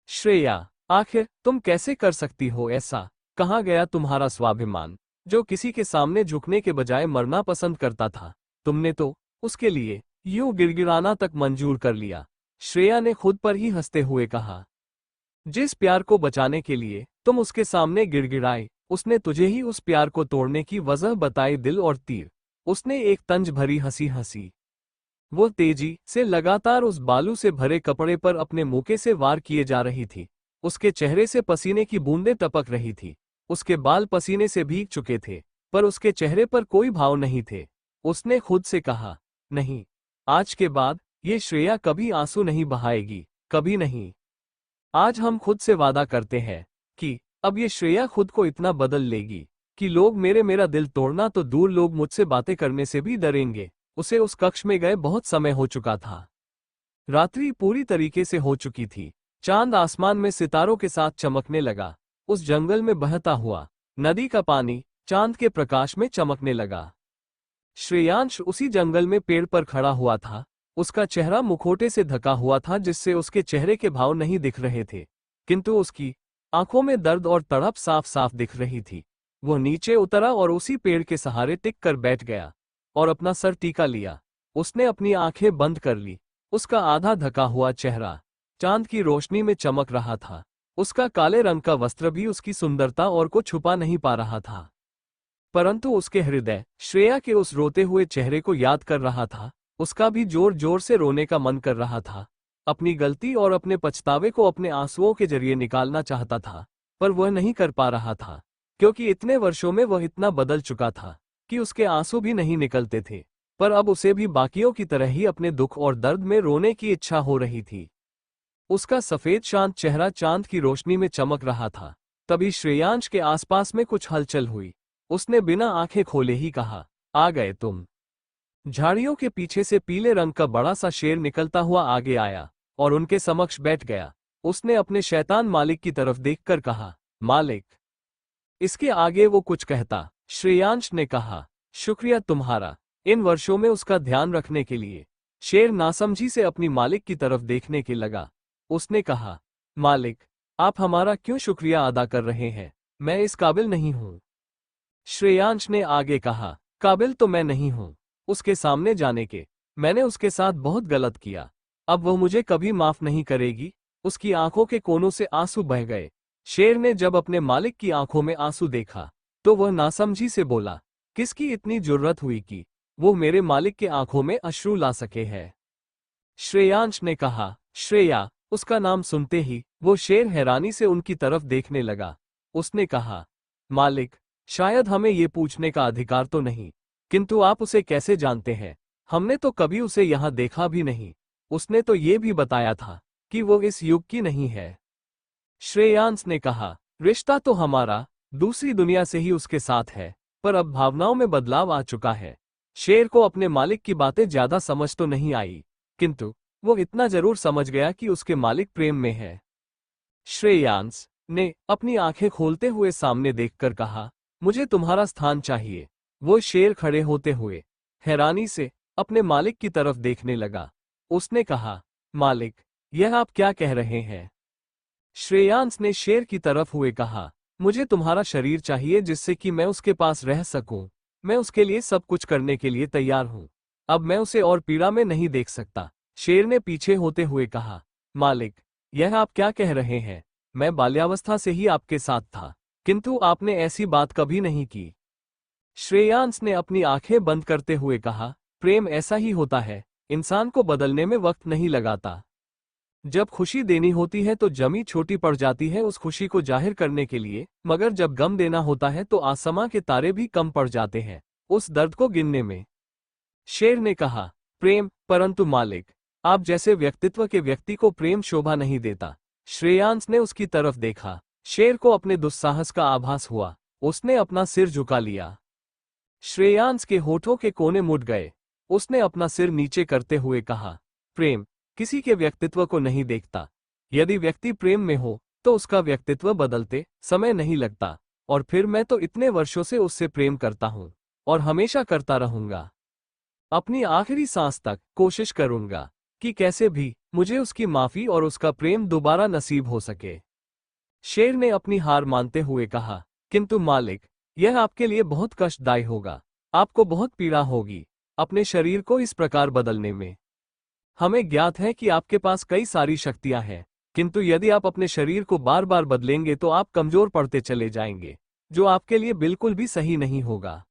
श्रेया, आखिर तुम कैसे कर सकती हो ऐसा? कहाँ गया तुम्हारा स्वाभिमान जो किसी के सामने झुकने के बजाय मरना पसंद करता था? तुमने तो उसके लिए यूं गिड़गिड़ाना तक मंजूर कर लिया। श्रेया ने खुद पर ही हंसते हुए कहा, जिस प्यार को बचाने के लिए तुम उसके सामने गिड़गिड़ाए, उसने तुझे ही उस प्यार को तोड़ने की वजह बताई। दिल और तीर। उसने एक तंज भरी हंसी हंसी। वो तेजी से लगातार उस बालू से भरे कपड़े पर अपने मुके से वार किए जा रही थी। उसके चेहरे से पसीने की बूंदें टपक रही थी। उसके बाल पसीने से भीग चुके थे, पर उसके चेहरे पर कोई भाव नहीं थे। उसने खुद से कहा, नहीं, आज के बाद ये श्रेया कभी आंसू नहीं बहाएगी, कभी नहीं। आज हम खुद से वादा करते हैं कि अब ये श्रेया खुद को इतना बदल लेगी कि लोग मेरा दिल तोड़ना तो दूर, लोग मुझसे बातें करने से भी डरेंगे। उसे उस कक्ष में गए बहुत समय हो चुका था। रात्रि पूरी तरीके से हो चुकी थी। चांद आसमान में सितारों के साथ चमकने लगा। उस जंगल में बहता हुआ नदी का पानी चांद के प्रकाश में चमकने लगा। श्रेयांश उसी जंगल में पेड़ पर खड़ा हुआ था। उसका चेहरा मुखौटे से ढका हुआ था जिससे उसके चेहरे के भाव नहीं दिख रहे थे, किंतु उसकी आंखों में दर्द और तड़प साफ साफ दिख रही थी। वो नीचे उतरा और उसी पेड़ के सहारे टिक कर बैठ गया और अपना सर टीका लिया। उसने अपनी आंखें बंद कर ली। उसका आधा ढका हुआ चेहरा चांद की रोशनी में चमक रहा था। उसका काले रंग का वस्त्र भी उसकी सुंदरता और को छुपा नहीं पा रहा था, परंतु उसके हृदय श्रेया के उस रोते हुए चेहरे को याद कर रहा था। उसका भी जोर जोर से रोने का मन कर रहा था। अपनी गलती और अपने पछतावे को अपने आंसुओं के जरिए निकालना चाहता था, पर वह नहीं कर पा रहा था, क्योंकि इतने वर्षों में वह इतना बदल चुका था कि उसके आंसू भी नहीं निकलते थे। पर अब उसे भी बाकियों की तरह ही अपने दुख और दर्द में रोने की इच्छा हो रही थी। उसका सफेद शांत चेहरा चांद की रोशनी में चमक रहा था। तभी श्रेयांश के आसपास में कुछ हलचल हुई। उसने बिना आंखें खोले ही कहा, आ गए तुम। झाड़ियों के पीछे से पीले रंग का बड़ा सा शेर निकलता हुआ आगे आया और उनके समक्ष बैठ गया। उसने अपने शैतान मालिक की तरफ देखकर कहा, मालिक। इसके आगे वो कुछ कहता। श्रेयांश ने कहा, शुक्रिया तुम्हारा, इन वर्षों में उसका ध्यान रखने के लिए। शेर नासमझी से अपनी मालिक की तरफ देखने के लगा। उसने कहा, मालिक, आप हमारा क्यों शुक्रिया अदा कर रहे हैं? मैं इस काबिल नहीं हूं। श्रेयांश ने आगे कहा, काबिल तो मैं नहीं हूं उसके सामने जाने के। मैंने उसके साथ बहुत गलत किया। अब वह मुझे कभी माफ नहीं करेगी। उसकी आंखों के कोनों से आंसू बह गए। शेर ने जब अपने मालिक की आंखों में आंसू देखा तो वह नासमझी से बोला, किसकी इतनी जुर्रत हुई कि वो मेरे मालिक के आंखों में अश्रु ला सके है। श्रेयांश ने कहा, श्रेया। उसका नाम सुनते ही वो शेर हैरानी से उनकी तरफ देखने लगा। उसने कहा, मालिक, शायद हमें ये पूछने का अधिकार तो नहीं, किंतु आप उसे कैसे जानते हैं? हमने तो कभी उसे यहाँ देखा भी नहीं। उसने तो ये भी बताया था कि वो इस युग की नहीं है। श्रेयांश ने कहा, रिश्ता तो हमारा दूसरी दुनिया से ही उसके साथ है, पर अब भावनाओं में बदलाव आ चुका है। शेर को अपने मालिक की बातें ज्यादा समझ तो नहीं आई, किंतु वो इतना जरूर समझ गया कि उसके मालिक प्रेम में है। श्रेयांश ने अपनी आंखें खोलते हुए सामने देखकर कहा, मुझे तुम्हारा स्थान चाहिए। वो शेर खड़े होते हुए हैरानी से अपने मालिक की तरफ देखने लगा। उसने कहा, मालिक, यह आप क्या कह रहे हैं? श्रेयांश ने शेर की तरफ हुए कहा, मुझे तुम्हारा शरीर चाहिए जिससे कि मैं उसके पास रह सकूं। मैं उसके लिए सब कुछ करने के लिए तैयार हूं। अब मैं उसे और पीड़ा में नहीं देख सकता। शेर ने पीछे होते हुए कहा, मालिक, यह आप क्या कह रहे हैं? मैं बाल्यावस्था से ही आपके साथ था, किंतु आपने ऐसी बात कभी नहीं की। श्रेयांश ने अपनी आंखें बंद करते हुए कहा, प्रेम ऐसा ही होता है, इंसान को बदलने में वक्त नहीं लगाता। जब खुशी देनी होती है तो जमी छोटी पड़ जाती है उस खुशी को जाहिर करने के लिए, मगर जब गम देना होता है तो आसमां के तारे भी कम पड़ जाते हैं उस दर्द को गिनने में। शेर ने कहा, प्रेम, परंतु मालिक, आप जैसे व्यक्तित्व के व्यक्ति को प्रेम शोभा नहीं देता। श्रेयांश ने उसकी तरफ देखा। शेर को अपने दुस्साहस का आभास हुआ। उसने अपना सिर झुका लिया। श्रेयांश के होठों के कोने मुड़ गए। उसने अपना सिर नीचे करते हुए कहा, प्रेम किसी के व्यक्तित्व को नहीं देखता। यदि व्यक्ति प्रेम में हो तो उसका व्यक्तित्व बदलते समय नहीं लगता। और फिर मैं तो इतने वर्षों से उससे प्रेम करता हूं और हमेशा करता रहूंगा। अपनी आखिरी सांस तक कोशिश करूंगा कि कैसे भी मुझे उसकी माफी और उसका प्रेम दोबारा नसीब हो सके। शेर ने अपनी हार मानते हुए कहा, किंतु मालिक, यह आपके लिए बहुत कष्टदायी होगा। आपको बहुत पीड़ा होगी अपने शरीर को इस प्रकार बदलने में। हमें ज्ञात है कि आपके पास कई सारी शक्तियां हैं, किंतु यदि आप अपने शरीर को बार बार बदलेंगे तो आप कमजोर पड़ते चले जाएंगे, जो आपके लिए बिल्कुल भी सही नहीं होगा।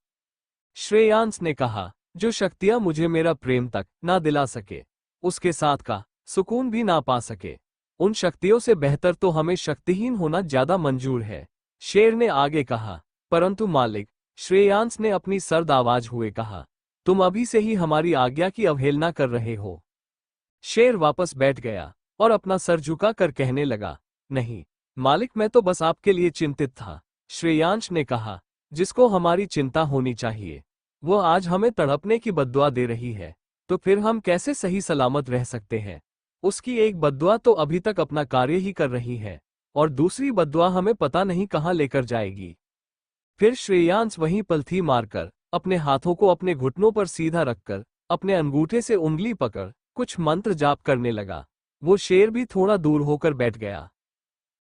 श्रेयांश ने कहा, जो शक्तियां मुझे मेरा प्रेम तक ना दिला सके, उसके साथ का सुकून भी ना पा सके, उन शक्तियों से बेहतर तो हमें शक्तिहीन होना ज्यादा मंजूर है। शेर ने आगे कहा, परंतु मालिक, श्रेयांश ने अपनी सर्द आवाज हुए कहा, तुम अभी से ही हमारी आज्ञा की अवहेलना कर रहे हो। शेर वापस बैठ गया और अपना सर झुका कर कहने लगा, नहीं मालिक, मैं तो बस आपके लिए चिंतित था। श्रेयांश ने कहा, जिसको हमारी चिंता होनी चाहिए वो आज हमें तड़पने की बद्दुआ दे रही है, तो फिर हम कैसे सही सलामत रह सकते हैं? उसकी एक बद्दुआ तो अभी तक अपना कार्य ही कर रही है और दूसरी बद्दुआ हमें पता नहीं कहां लेकर जाएगी। फिर श्रेयांश वहीं पलथी मारकर अपने हाथों को अपने घुटनों पर सीधा रखकर अपने अंगूठे से उंगली पकड़ कुछ मंत्र जाप करने लगा। वो शेर भी थोड़ा दूर होकर बैठ गया।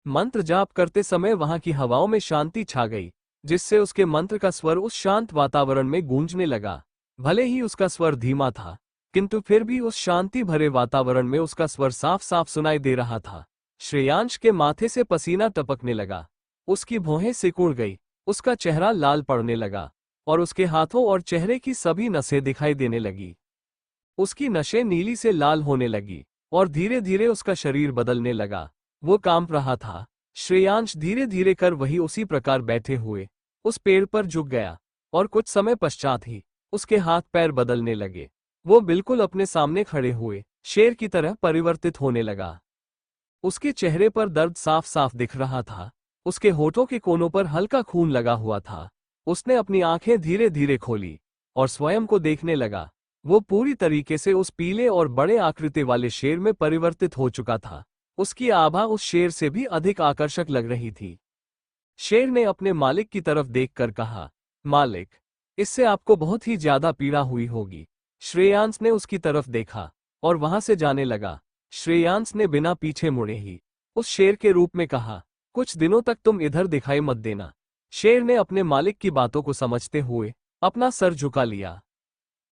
मंत्र जाप करते समय वहां की हवाओं में शांति छा गई, जिससे उसके मंत्र का स्वर उस शांत वातावरण में गूंजने लगा। भले ही उसका स्वर धीमा था, किंतु फिर भी उस शांति भरे वातावरण में उसका स्वर साफ साफ सुनाई दे रहा था। श्रेयांश के माथे से पसीना टपकने लगा। उसकी भौहें सिकुड़ गई, उसका चेहरा लाल पड़ने लगा और उसके हाथों और चेहरे की सभी नसें दिखाई देने लगी। उसकी नसें नीली से लाल होने लगी और धीरे धीरे उसका शरीर बदलने लगा। वो कांप रहा था। श्रेयांश धीरे धीरे कर वही उसी प्रकार बैठे हुए उस पेड़ पर झुक गया और कुछ समय पश्चात ही उसके हाथ पैर बदलने लगे। वो बिल्कुल अपने सामने खड़े हुए शेर की तरह परिवर्तित होने लगा। उसके चेहरे पर दर्द साफ साफ दिख रहा था। उसके होठों के कोनों पर हल्का खून लगा हुआ था। उसने अपनी आंखें धीरे धीरे खोली और स्वयं को देखने लगा। वो पूरी तरीके से उस पीले और बड़े आकृति वाले शेर में परिवर्तित हो चुका था। उसकी आभा उस शेर से भी अधिक आकर्षक लग रही थी। शेर ने अपने मालिक की तरफ देखकर कहा, मालिक, इससे आपको बहुत ही ज्यादा पीड़ा हुई होगी। श्रेयांश ने उसकी तरफ देखा और वहां से जाने लगा। श्रेयांश ने बिना पीछे मुड़े ही उस शेर के रूप में कहा, कुछ दिनों तक तुम इधर दिखाई मत देना। शेर ने अपने मालिक की बातों को समझते हुए अपना सर झुका लिया।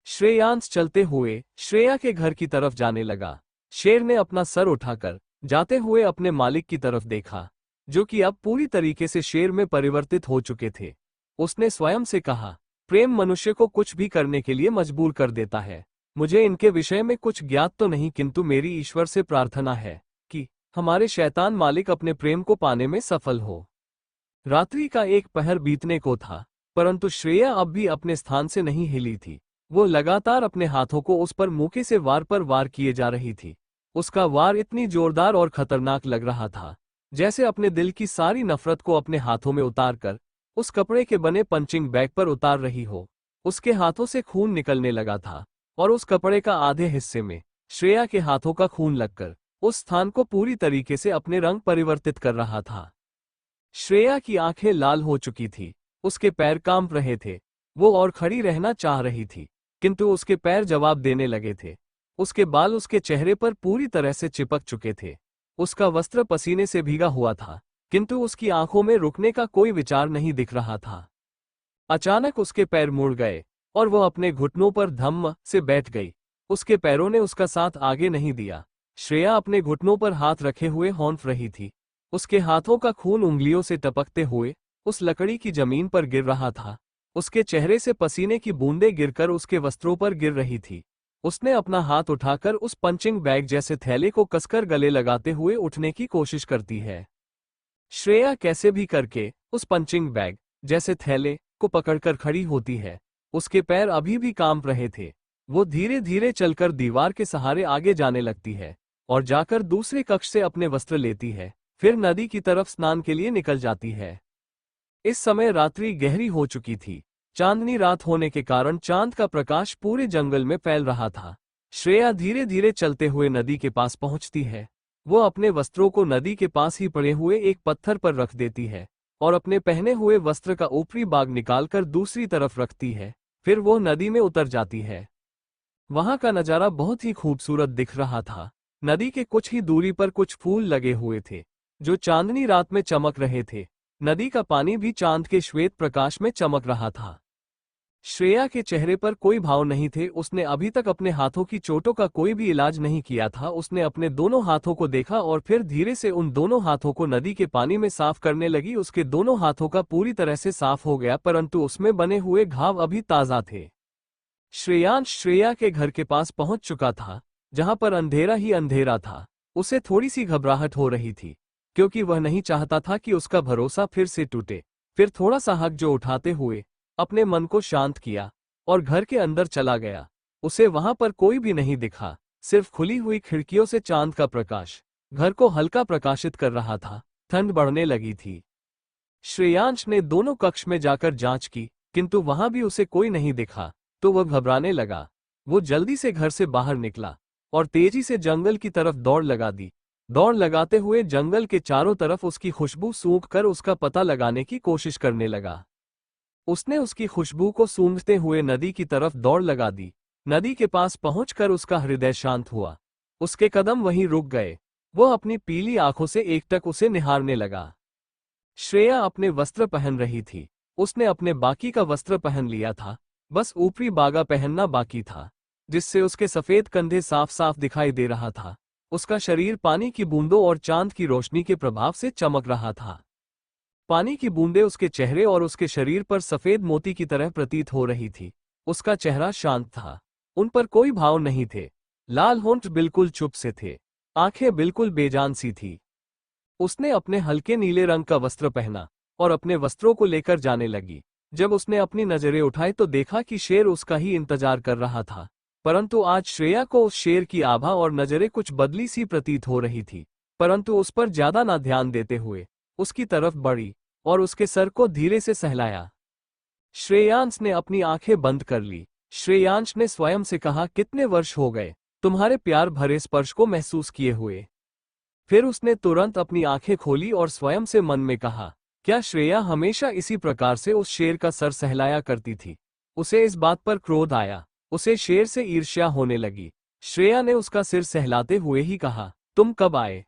श्रेयांश चलते हुए श्रेया के घर की तरफ जाने लगा। शेर ने अपना सर उठाकर जाते हुए अपने मालिक की तरफ देखा। जो कि अब पूरी तरीके से शेर में परिवर्तित हो चुके थे। उसने स्वयं से कहा, प्रेम मनुष्य को कुछ भी करने के लिए मजबूर कर देता है। मुझे इनके विषय में कुछ ज्ञात तो नहीं, किंतु मेरी ईश्वर से प्रार्थना है कि हमारे शैतान मालिक अपने प्रेम को पाने में सफल हो। रात्रि का एक पहर बीतने को था, परंतु श्रेया अब भी अपने स्थान से नहीं हिली थी। वो लगातार अपने हाथों को उस पर मुक्के से वार पर वार किए जा रही थी। उसका वार इतनी जोरदार और खतरनाक लग रहा था, जैसे अपने दिल की सारी नफरत को अपने हाथों में उतारकर उस कपड़े के बने पंचिंग बैग पर उतार रही हो। उसके हाथों से खून निकलने लगा था और उस कपड़े का आधे हिस्से में श्रेया के हाथों का खून लगकर उस स्थान को पूरी तरीके से अपने रंग परिवर्तित कर रहा था। श्रेया की आंखें लाल हो चुकी थी, उसके पैर कांप रहे थे। वो और खड़ी रहना चाह रही थी, किंतु उसके पैर जवाब देने लगे थे। उसके बाल उसके चेहरे पर पूरी तरह से चिपक चुके थे। उसका वस्त्र पसीने से भीगा हुआ था, किंतु उसकी आंखों में रुकने का कोई विचार नहीं दिख रहा था। अचानक उसके पैर मुड़ गए और वह अपने घुटनों पर धम्म से बैठ गई। उसके पैरों ने उसका साथ आगे नहीं दिया। श्रेया अपने घुटनों पर हाथ रखे हुए हौंफ रही थी। उसके हाथों का खून उंगलियों से टपकते हुए उस लकड़ी की जमीन पर गिर रहा था। उसके चेहरे से पसीने की बूंदें गिरकर उसके वस्त्रों पर गिर रही थी। उसने अपना हाथ उठाकर उस पंचिंग बैग जैसे थैले को कसकर गले लगाते हुए उठने की कोशिश करती है। श्रेया कैसे भी करके उस पंचिंग बैग जैसे थैले को पकड़कर खड़ी होती है। उसके पैर अभी भी कांप रहे थे। वो धीरे धीरे चलकर दीवार के सहारे आगे जाने लगती है और जाकर दूसरे कक्ष से अपने वस्त्र लेती है। फिर नदी की तरफ स्नान के लिए निकल जाती है। इस समय रात्रि गहरी हो चुकी थी। चांदनी रात होने के कारण चांद का प्रकाश पूरे जंगल में फैल रहा था। श्रेया धीरे धीरे चलते हुए नदी के पास पहुंचती है। वो अपने वस्त्रों को नदी के पास ही पड़े हुए एक पत्थर पर रख देती है और अपने पहने हुए वस्त्र का ऊपरी भाग निकालकर दूसरी तरफ रखती है। फिर वो नदी में उतर जाती है। वहां का नजारा बहुत ही खूबसूरत दिख रहा था। नदी के कुछ ही दूरी पर कुछ फूल लगे हुए थे जो चांदनी रात में चमक रहे थे। नदी का पानी भी चांद के श्वेत प्रकाश में चमक रहा था। श्रेया के चेहरे पर कोई भाव नहीं थे। उसने अभी तक अपने हाथों की चोटों का कोई भी इलाज नहीं किया था। उसने अपने दोनों हाथों को देखा और फिर धीरे से उन दोनों हाथों को नदी के पानी में साफ करने लगी। उसके दोनों हाथों का पूरी तरह से साफ हो गया, परंतु उसमें बने हुए घाव अभी ताज़ा थे। श्रेयांश श्रेया के घर के पास पहुंच चुका था, जहां पर अंधेरा ही अंधेरा था। उसे थोड़ी सी घबराहट हो रही थी, क्योंकि वह नहीं चाहता था कि उसका भरोसा फिर से टूटे। फिर थोड़ा सा हक जो उठाते हुए अपने मन को शांत किया और घर के अंदर चला गया। उसे वहां पर कोई भी नहीं दिखा, सिर्फ खुली हुई खिड़कियों से चांद का प्रकाश घर को हल्का प्रकाशित कर रहा था। ठंड बढ़ने लगी थी। श्रेयांश ने दोनों कक्ष में जाकर जांच की, किंतु वहां भी उसे कोई नहीं दिखा, तो वह घबराने लगा। वो जल्दी से घर से बाहर निकला और तेजी से जंगल की तरफ दौड़ लगा दी। दौड़ लगाते हुए जंगल के चारों तरफ उसकी खुशबू सूंघ कर उसका पता लगाने की कोशिश करने लगा। उसने उसकी खुशबू को सूंघते हुए नदी की तरफ दौड़ लगा दी। नदी के पास पहुंचकर उसका हृदय शांत हुआ। उसके कदम वहीं रुक गए। वो अपनी पीली आंखों से एकटक उसे निहारने लगा। श्रेया अपने वस्त्र पहन रही थी। उसने अपने बाकी का वस्त्र पहन लिया था, बस ऊपरी बागा पहनना बाकी था, जिससे उसके सफेद कंधे साफ साफ दिखाई दे रहा था। उसका शरीर पानी की बूंदों और चांद की रोशनी के प्रभाव से चमक रहा था। पानी की बूंदें उसके चेहरे और उसके शरीर पर सफेद मोती की तरह प्रतीत हो रही थी। उसका चेहरा शांत था, उन पर कोई भाव नहीं थे। लाल होंठ बिल्कुल चुप से थे, आंखें बिल्कुल बेजान सी थी। उसने अपने हल्के नीले रंग का वस्त्र पहना और अपने वस्त्रों को लेकर जाने लगी। जब उसने अपनी नजरें उठाई तो देखा कि शेर उसका ही इंतजार कर रहा था, परंतु आज श्रेया को उस शेर की आभा और नजरें कुछ बदली सी प्रतीत हो रही थी। परंतु उस पर ज्यादा ना ध्यान देते हुए उसकी तरफ बढ़ी और उसके सर को धीरे से सहलाया। श्रेयांश ने अपनी आंखें बंद कर ली। श्रेयांश ने स्वयं से कहा, कितने वर्ष हो गए तुम्हारे प्यार भरे स्पर्श को महसूस किए हुए। फिर उसने तुरंत अपनी आंखें खोली और स्वयं से मन में कहा, क्या श्रेया हमेशा इसी प्रकार से उस शेर का सर सहलाया करती थी? उसे इस बात पर क्रोध आया। उसे शेर से ईर्ष्या होने लगी। श्रेया ने उसका सिर सहलाते हुए ही कहा, तुम कब आए?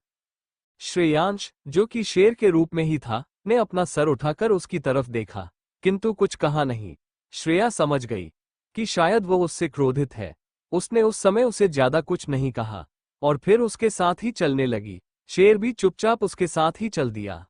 श्रेयांश, जो कि शेर के रूप में ही था, ने अपना सर उठाकर उसकी तरफ देखा, किंतु कुछ कहा नहीं। श्रेया समझ गई कि शायद वो उससे क्रोधित है। उसने उस समय उसे ज्यादा कुछ नहीं कहा और फिर उसके साथ ही चलने लगी। शेर भी चुपचाप उसके साथ ही चल दिया।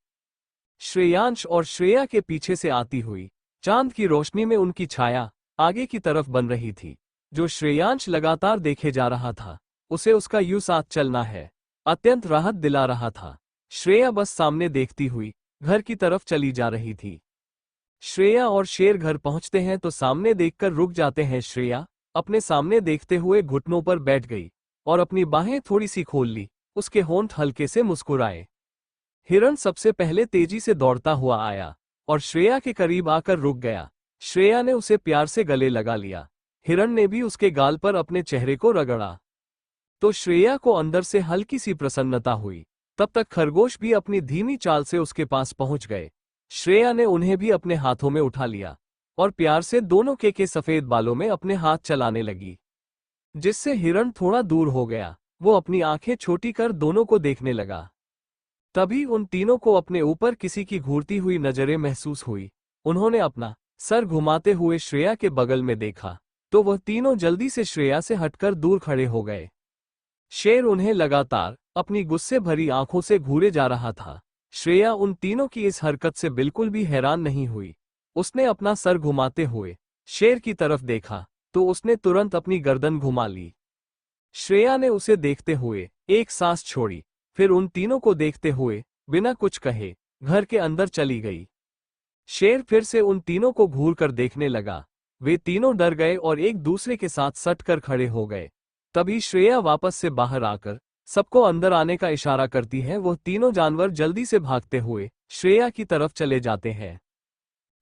श्रेयांश और श्रेया के पीछे से आती हुई चांद की रोशनी में उनकी छाया आगे की तरफ बन रही थी। जो श्रेयांश लगातार देखे जा रहा था, उसे उसका यूं साथ चलना है अत्यंत राहत दिला रहा था। श्रेया बस सामने देखती हुई घर की तरफ चली जा रही थी। श्रेया और शेर घर पहुंचते हैं तो सामने देखकर रुक जाते हैं। श्रेया अपने सामने देखते हुए घुटनों पर बैठ गई और अपनी बाहें थोड़ी सी खोल ली। उसके होंठ हल्के से मुस्कुराए। हिरण सबसे पहले तेजी से दौड़ता हुआ आया और श्रेया के करीब आकर रुक गया। श्रेया ने उसे प्यार से गले लगा लिया। हिरण ने भी उसके गाल पर अपने चेहरे को रगड़ा तो श्रेया को अंदर से हल्की सी प्रसन्नता हुई। तब तक खरगोश भी अपनी धीमी चाल से उसके पास पहुंच गए। श्रेया ने उन्हें भी अपने हाथों में उठा लिया और प्यार से दोनों के सफेद बालों में अपने हाथ चलाने लगी, जिससे हिरण थोड़ा दूर हो गया। वो अपनी आंखें छोटी कर दोनों को देखने लगा। तभी उन तीनों को अपने ऊपर किसी की घूरती हुई नजरें महसूस हुई। उन्होंने अपना सर घुमाते हुए श्रेया के बगल में देखा तो वह तीनों जल्दी से श्रेया से हटकर दूर खड़े हो गए। शेर उन्हें लगातार अपनी गुस्से भरी आंखों से घूरे जा रहा था। श्रेया उन तीनों की इस हरकत से बिल्कुल भी हैरान नहीं हुई। उसने अपना सर घुमाते हुए शेर की तरफ देखा तो उसने तुरंत अपनी गर्दन घुमा ली। श्रेया ने उसे देखते हुए एक सांस छोड़ी, फिर उन तीनों को देखते हुए बिना कुछ कहे घर के अंदर चली गई। शेर फिर से उन तीनों को घूर कर देखने लगा। वे तीनों डर गए और एक दूसरे के साथ सट कर खड़े हो गए। तभी श्रेया वापस से बाहर आकर सबको अंदर आने का इशारा करती है। वह तीनों जानवर जल्दी से भागते हुए श्रेया की तरफ चले जाते हैं।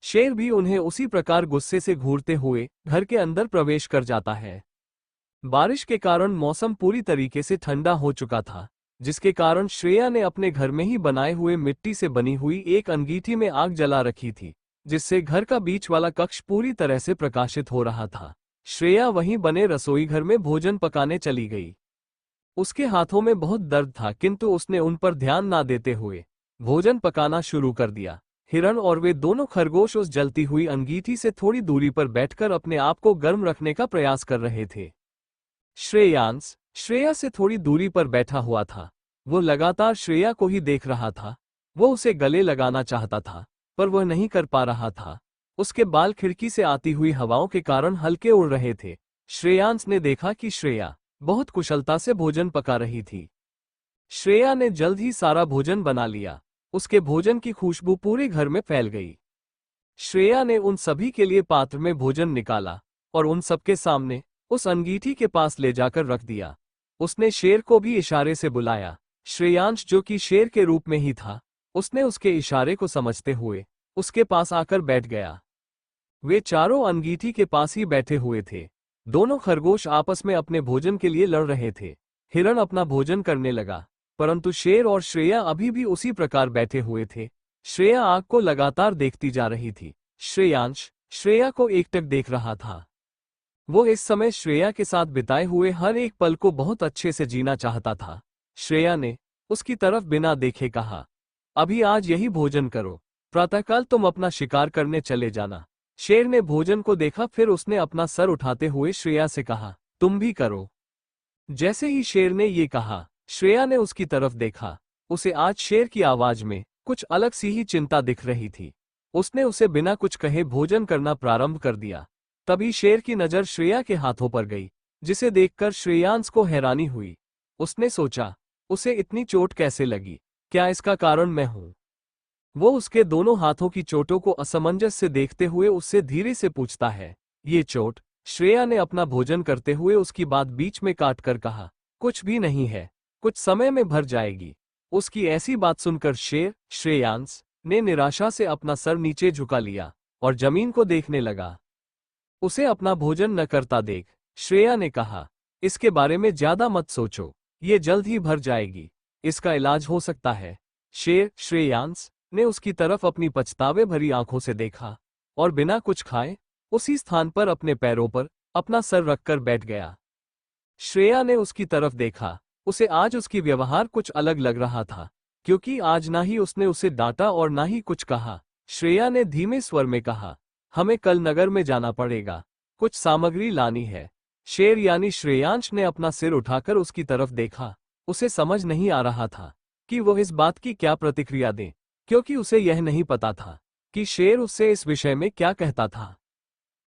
शेर भी उन्हें उसी प्रकार गुस्से से घूरते हुए घर के अंदर प्रवेश कर जाता है। बारिश के कारण मौसम पूरी तरीके से ठंडा हो चुका था, जिसके कारण श्रेया ने अपने घर में ही बनाए हुए मिट्टी से बनी हुई एक अंगीठी में आग जला रखी थी, जिससे घर का बीच वाला कक्ष पूरी तरह से प्रकाशित हो रहा था। श्रेया वहीं बने रसोई घर में भोजन पकाने चली गई। उसके हाथों में बहुत दर्द था, किंतु उसने उन पर ध्यान ना देते हुए भोजन पकाना शुरू कर दिया। हिरण और वे दोनों खरगोश उस जलती हुई अंगीठी से थोड़ी दूरी पर बैठकर अपने आप को गर्म रखने का प्रयास कर रहे थे। श्रेयांश श्रेया से थोड़ी दूरी पर बैठा हुआ था। वो लगातार श्रेया को ही देख रहा था। वो उसे गले लगाना चाहता था, पर वह नहीं कर पा रहा था। उसके बाल खिड़की से आती हुई हवाओं के कारण हल्के उड़ रहे थे। श्रेयांश ने देखा कि श्रेया बहुत कुशलता से भोजन पका रही थी। श्रेया ने जल्द ही सारा भोजन बना लिया। उसके भोजन की खुशबू पूरे घर में फैल गई। श्रेया ने उन सभी के लिए पात्र में भोजन निकाला और उन सबके सामने उस अंगीठी के पास ले जाकर रख दिया। उसने शेर को भी इशारे से बुलाया। श्रेयांश, जो कि शेर के रूप में ही था, उसने उसके इशारे को समझते हुए उसके पास आकर बैठ गया। वे चारों अंगीठी के पास ही बैठे हुए थे। दोनों खरगोश आपस में अपने भोजन के लिए लड़ रहे थे। हिरण अपना भोजन करने लगा, परंतु शेर और श्रेया अभी भी उसी प्रकार बैठे हुए थे। श्रेया आग को लगातार देखती जा रही थी। श्रेयांश श्रेया को एकटक देख रहा था। वो इस समय श्रेया के साथ बिताए हुए हर एक पल को बहुत अच्छे से जीना चाहता था। श्रेया ने उसकी तरफ बिना देखे कहा, अभी आज यही भोजन करो, प्रातःकाल तुम अपना शिकार करने चले जाना। शेर ने भोजन को देखा, फिर उसने अपना सर उठाते हुए श्रेया से कहा, तुम भी करो। जैसे ही शेर ने ये कहा, श्रेया ने उसकी तरफ देखा। उसे आज शेर की आवाज में कुछ अलग सी ही चिंता दिख रही थी। उसने उसे बिना कुछ कहे भोजन करना प्रारंभ कर दिया। तभी शेर की नजर श्रेया के हाथों पर गई, जिसे देखकर श्रेयांश को हैरानी हुई। उसने सोचा, उसे इतनी चोट कैसे लगी? क्या इसका कारण मैं हूं? वो उसके दोनों हाथों की चोटों को असमंजस से देखते हुए उससे धीरे से पूछता है, ये चोट? श्रेया ने अपना भोजन करते हुए उसकी बात बीच में काट कर कहा, कुछ भी नहीं है, कुछ समय में भर जाएगी। उसकी ऐसी बात सुनकर श्रेयांश ने निराशा से अपना सर नीचे झुका लिया और जमीन को देखने लगा। उसे अपना भोजन न करता देख श्रेया ने कहा, इसके बारे में ज्यादा मत सोचो, ये जल्द ही भर जाएगी, इसका इलाज हो सकता है। श्रेयांश ने उसकी तरफ अपनी पछतावे भरी आंखों से देखा और बिना कुछ खाए उसी स्थान पर अपने पैरों पर अपना सर रखकर बैठ गया। श्रेया ने उसकी तरफ देखा। उसे आज उसकी व्यवहार कुछ अलग लग रहा था, क्योंकि आज ना ही उसने उसे डांटा और ना ही कुछ कहा। श्रेया ने धीमे स्वर में कहा, हमें कल नगर में जाना पड़ेगा, कुछ सामग्री लानी है। शेर यानी श्रेयांश ने अपना सिर उठाकर उसकी तरफ देखा। उसे समझ नहीं आ रहा था कि वह इस बात की क्या प्रतिक्रिया दे, क्योंकि उसे यह नहीं पता था कि शेर उससे इस विषय में क्या कहता था।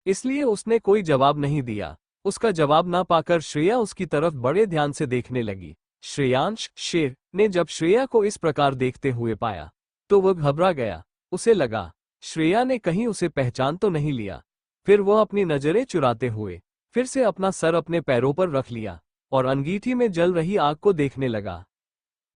इसलिए उसने कोई जवाब नहीं दिया। उसका जवाब ना पाकर श्रेया उसकी तरफ बड़े ध्यान से देखने लगी। श्रेयांश, शेर ने जब श्रेया को इस प्रकार देखते हुए पाया तो वह घबरा गया। उसे लगा श्रेया ने कहीं उसे पहचान तो नहीं लिया। फिर वह अपनी नजरें चुराते हुए फिर से अपना सर अपने पैरों पर रख लिया और अंगीठी में जल रही आग को देखने लगा।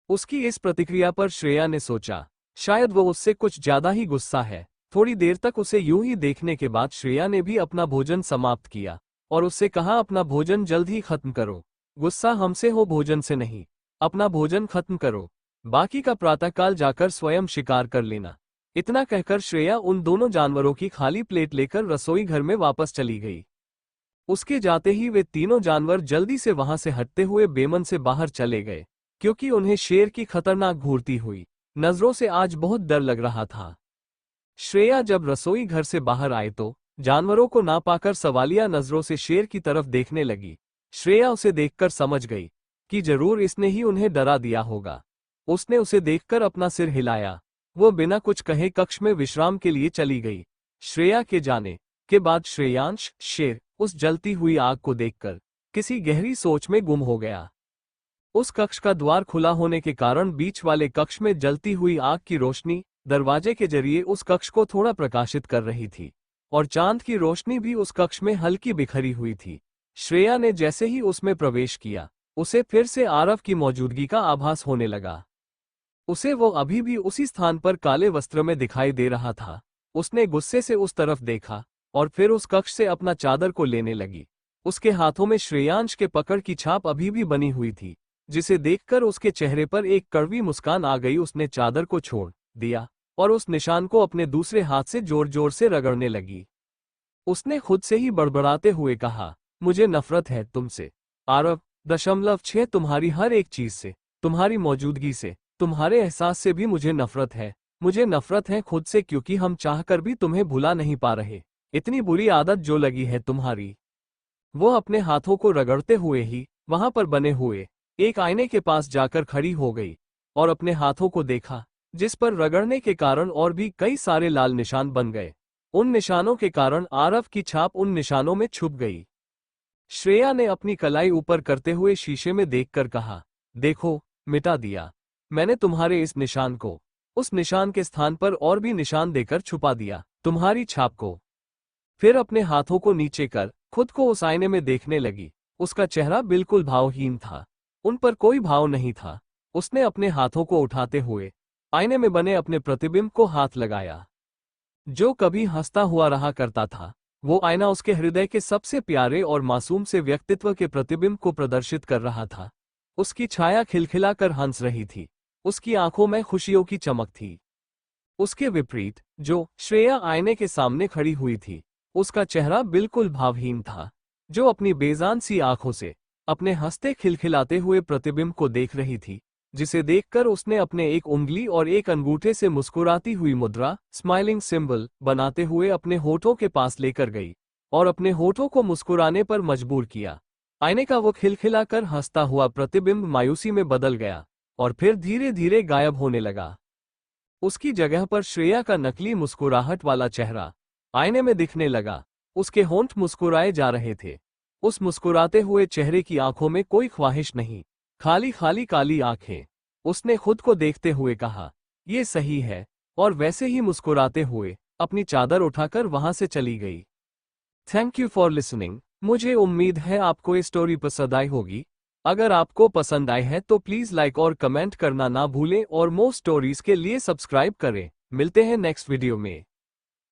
उसकी इस प्रतिक्रिया पर श्रेया ने सोचा, शायद वो उससे कुछ ज्यादा ही गुस्सा है। थोड़ी देर तक उसे यूं ही देखने के बाद श्रेया ने भी अपना भोजन समाप्त किया और उससे कहा, अपना भोजन जल्द ही खत्म करो। गुस्सा हमसे हो, भोजन से नहीं। अपना भोजन खत्म करो, बाकी का प्रातःकाल जाकर स्वयं शिकार कर लेना। इतना कहकर श्रेया उन दोनों जानवरों की खाली प्लेट लेकर रसोई घर में वापस चली गई। उसके जाते ही वे तीनों जानवर जल्दी से वहां से हटते हुए बेमन से बाहर चले गए, क्योंकि उन्हें शेर की खतरनाक घूरती हुई नजरों से आज बहुत डर लग रहा था। श्रेया जब रसोई घर से बाहर आए तो जानवरों को ना पाकर सवालिया नजरों से शेर की तरफ देखने लगी। श्रेया उसे देखकर समझ गई कि जरूर इसने ही उन्हें डरा दिया होगा। उसने उसे देखकर अपना सिर हिलाया। वो बिना कुछ कहे कक्ष में विश्राम के लिए चली गई। श्रेया के जाने के बाद श्रेयांश, शेर उस जलती हुई आग को देखकर किसी गहरी सोच में गुम हो गया। उस कक्ष का द्वार खुला होने के कारण बीच वाले कक्ष में जलती हुई आग की रोशनी दरवाजे के जरिए उस कक्ष को थोड़ा प्रकाशित कर रही थी और चांद की रोशनी भी उस कक्ष में हल्की बिखरी हुई थी। श्रेया ने जैसे ही उसमें प्रवेश किया, उसे फिर से आरव की मौजूदगी का आभास होने लगा। उसे वो अभी भी उसी स्थान पर काले वस्त्र में दिखाई दे रहा था। उसने गुस्से से उस तरफ देखा और फिर उस कक्ष से अपना चादर को लेने लगी। उसके हाथों में श्रेयांश के पकड़ की छाप अभी भी बनी हुई थी, जिसे देखकर उसके चेहरे पर एक कड़वी मुस्कान आ गई। उसने चादर को छोड़ दिया और उस निशान को अपने दूसरे हाथ से जोर जोर से रगड़ने लगी। उसने खुद से ही बड़बड़ाते हुए कहा, मुझे नफरत है तुमसे आरव, 6 तुम्हारी हर एक चीज से, तुम्हारी मौजूदगी से, तुम्हारे एहसास से भी मुझे नफरत है। मुझे नफरत है खुद से, क्योंकि हम चाहकर भी तुम्हें भुला नहीं पा रहे। इतनी बुरी आदत जो लगी है तुम्हारी। वो अपने हाथों को रगड़ते हुए ही वहां पर बने हुए एक आईने के पास जाकर खड़ी हो गई और अपने हाथों को देखा, जिस पर रगड़ने के कारण और भी कई सारे लाल निशान बन गए। उन निशानों के कारण आरव की छाप उन निशानों में छुप गई। श्रेया ने अपनी कलाई ऊपर करते हुए शीशे में देखकर कहा, देखो, मिटा दिया मैंने तुम्हारे इस निशान को। उस निशान के स्थान पर और भी निशान देकर छुपा दिया तुम्हारी छाप को। फिर अपने हाथों को नीचे कर खुद को उस आईने में देखने लगी। उसका चेहरा बिल्कुल भावहीन था, उन पर कोई भाव नहीं था। उसने अपने हाथों को उठाते हुए आईने में बने अपने प्रतिबिंब को हाथ लगाया, जो कभी हंसता हुआ रहा करता था। वो आईना उसके हृदय के सबसे प्यारे और मासूम से व्यक्तित्व के प्रतिबिंब को प्रदर्शित कर रहा था। उसकी छाया खिलखिलाकर हंस रही थी। उसकी आंखों में खुशियों की चमक थी। उसके विपरीत जो श्रेया आईने के सामने खड़ी हुई थी, उसका चेहरा बिल्कुल भावहीन था, जो अपनी बेजान सी आंखों से अपने हंसते खिलखिलाते हुए प्रतिबिंब को देख रही थी, जिसे देखकर उसने अपने एक उंगली और एक अंगूठे से मुस्कुराती हुई मुद्रा, स्माइलिंग सिंबल बनाते हुए अपने होठों के पास लेकर गई और अपने होठों को मुस्कुराने पर मजबूर किया। आईने का वो खिलखिलाकर हंसता हुआ प्रतिबिंब मायूसी में बदल गया और फिर धीरे धीरे गायब होने लगा। उसकी जगह पर श्रेया का नकली मुस्कुराहट वाला चेहरा आईने में दिखने लगा। उसके होंठ मुस्कुराए जा रहे थे। उस मुस्कुराते हुए चेहरे की आंखों में कोई ख्वाहिश नहीं, खाली खाली काली आंखें। उसने खुद को देखते हुए कहा, ये सही है, और वैसे ही मुस्कुराते हुए अपनी चादर उठाकर वहां से चली गई। Thank you for listening. मुझे उम्मीद है आपको ये स्टोरी पसंद आई होगी। अगर आपको पसंद आई है तो प्लीज लाइक और कमेंट करना ना भूलें और मोर स्टोरीज के लिए सब्सक्राइब करें। मिलते हैं नेक्स्ट वीडियो में।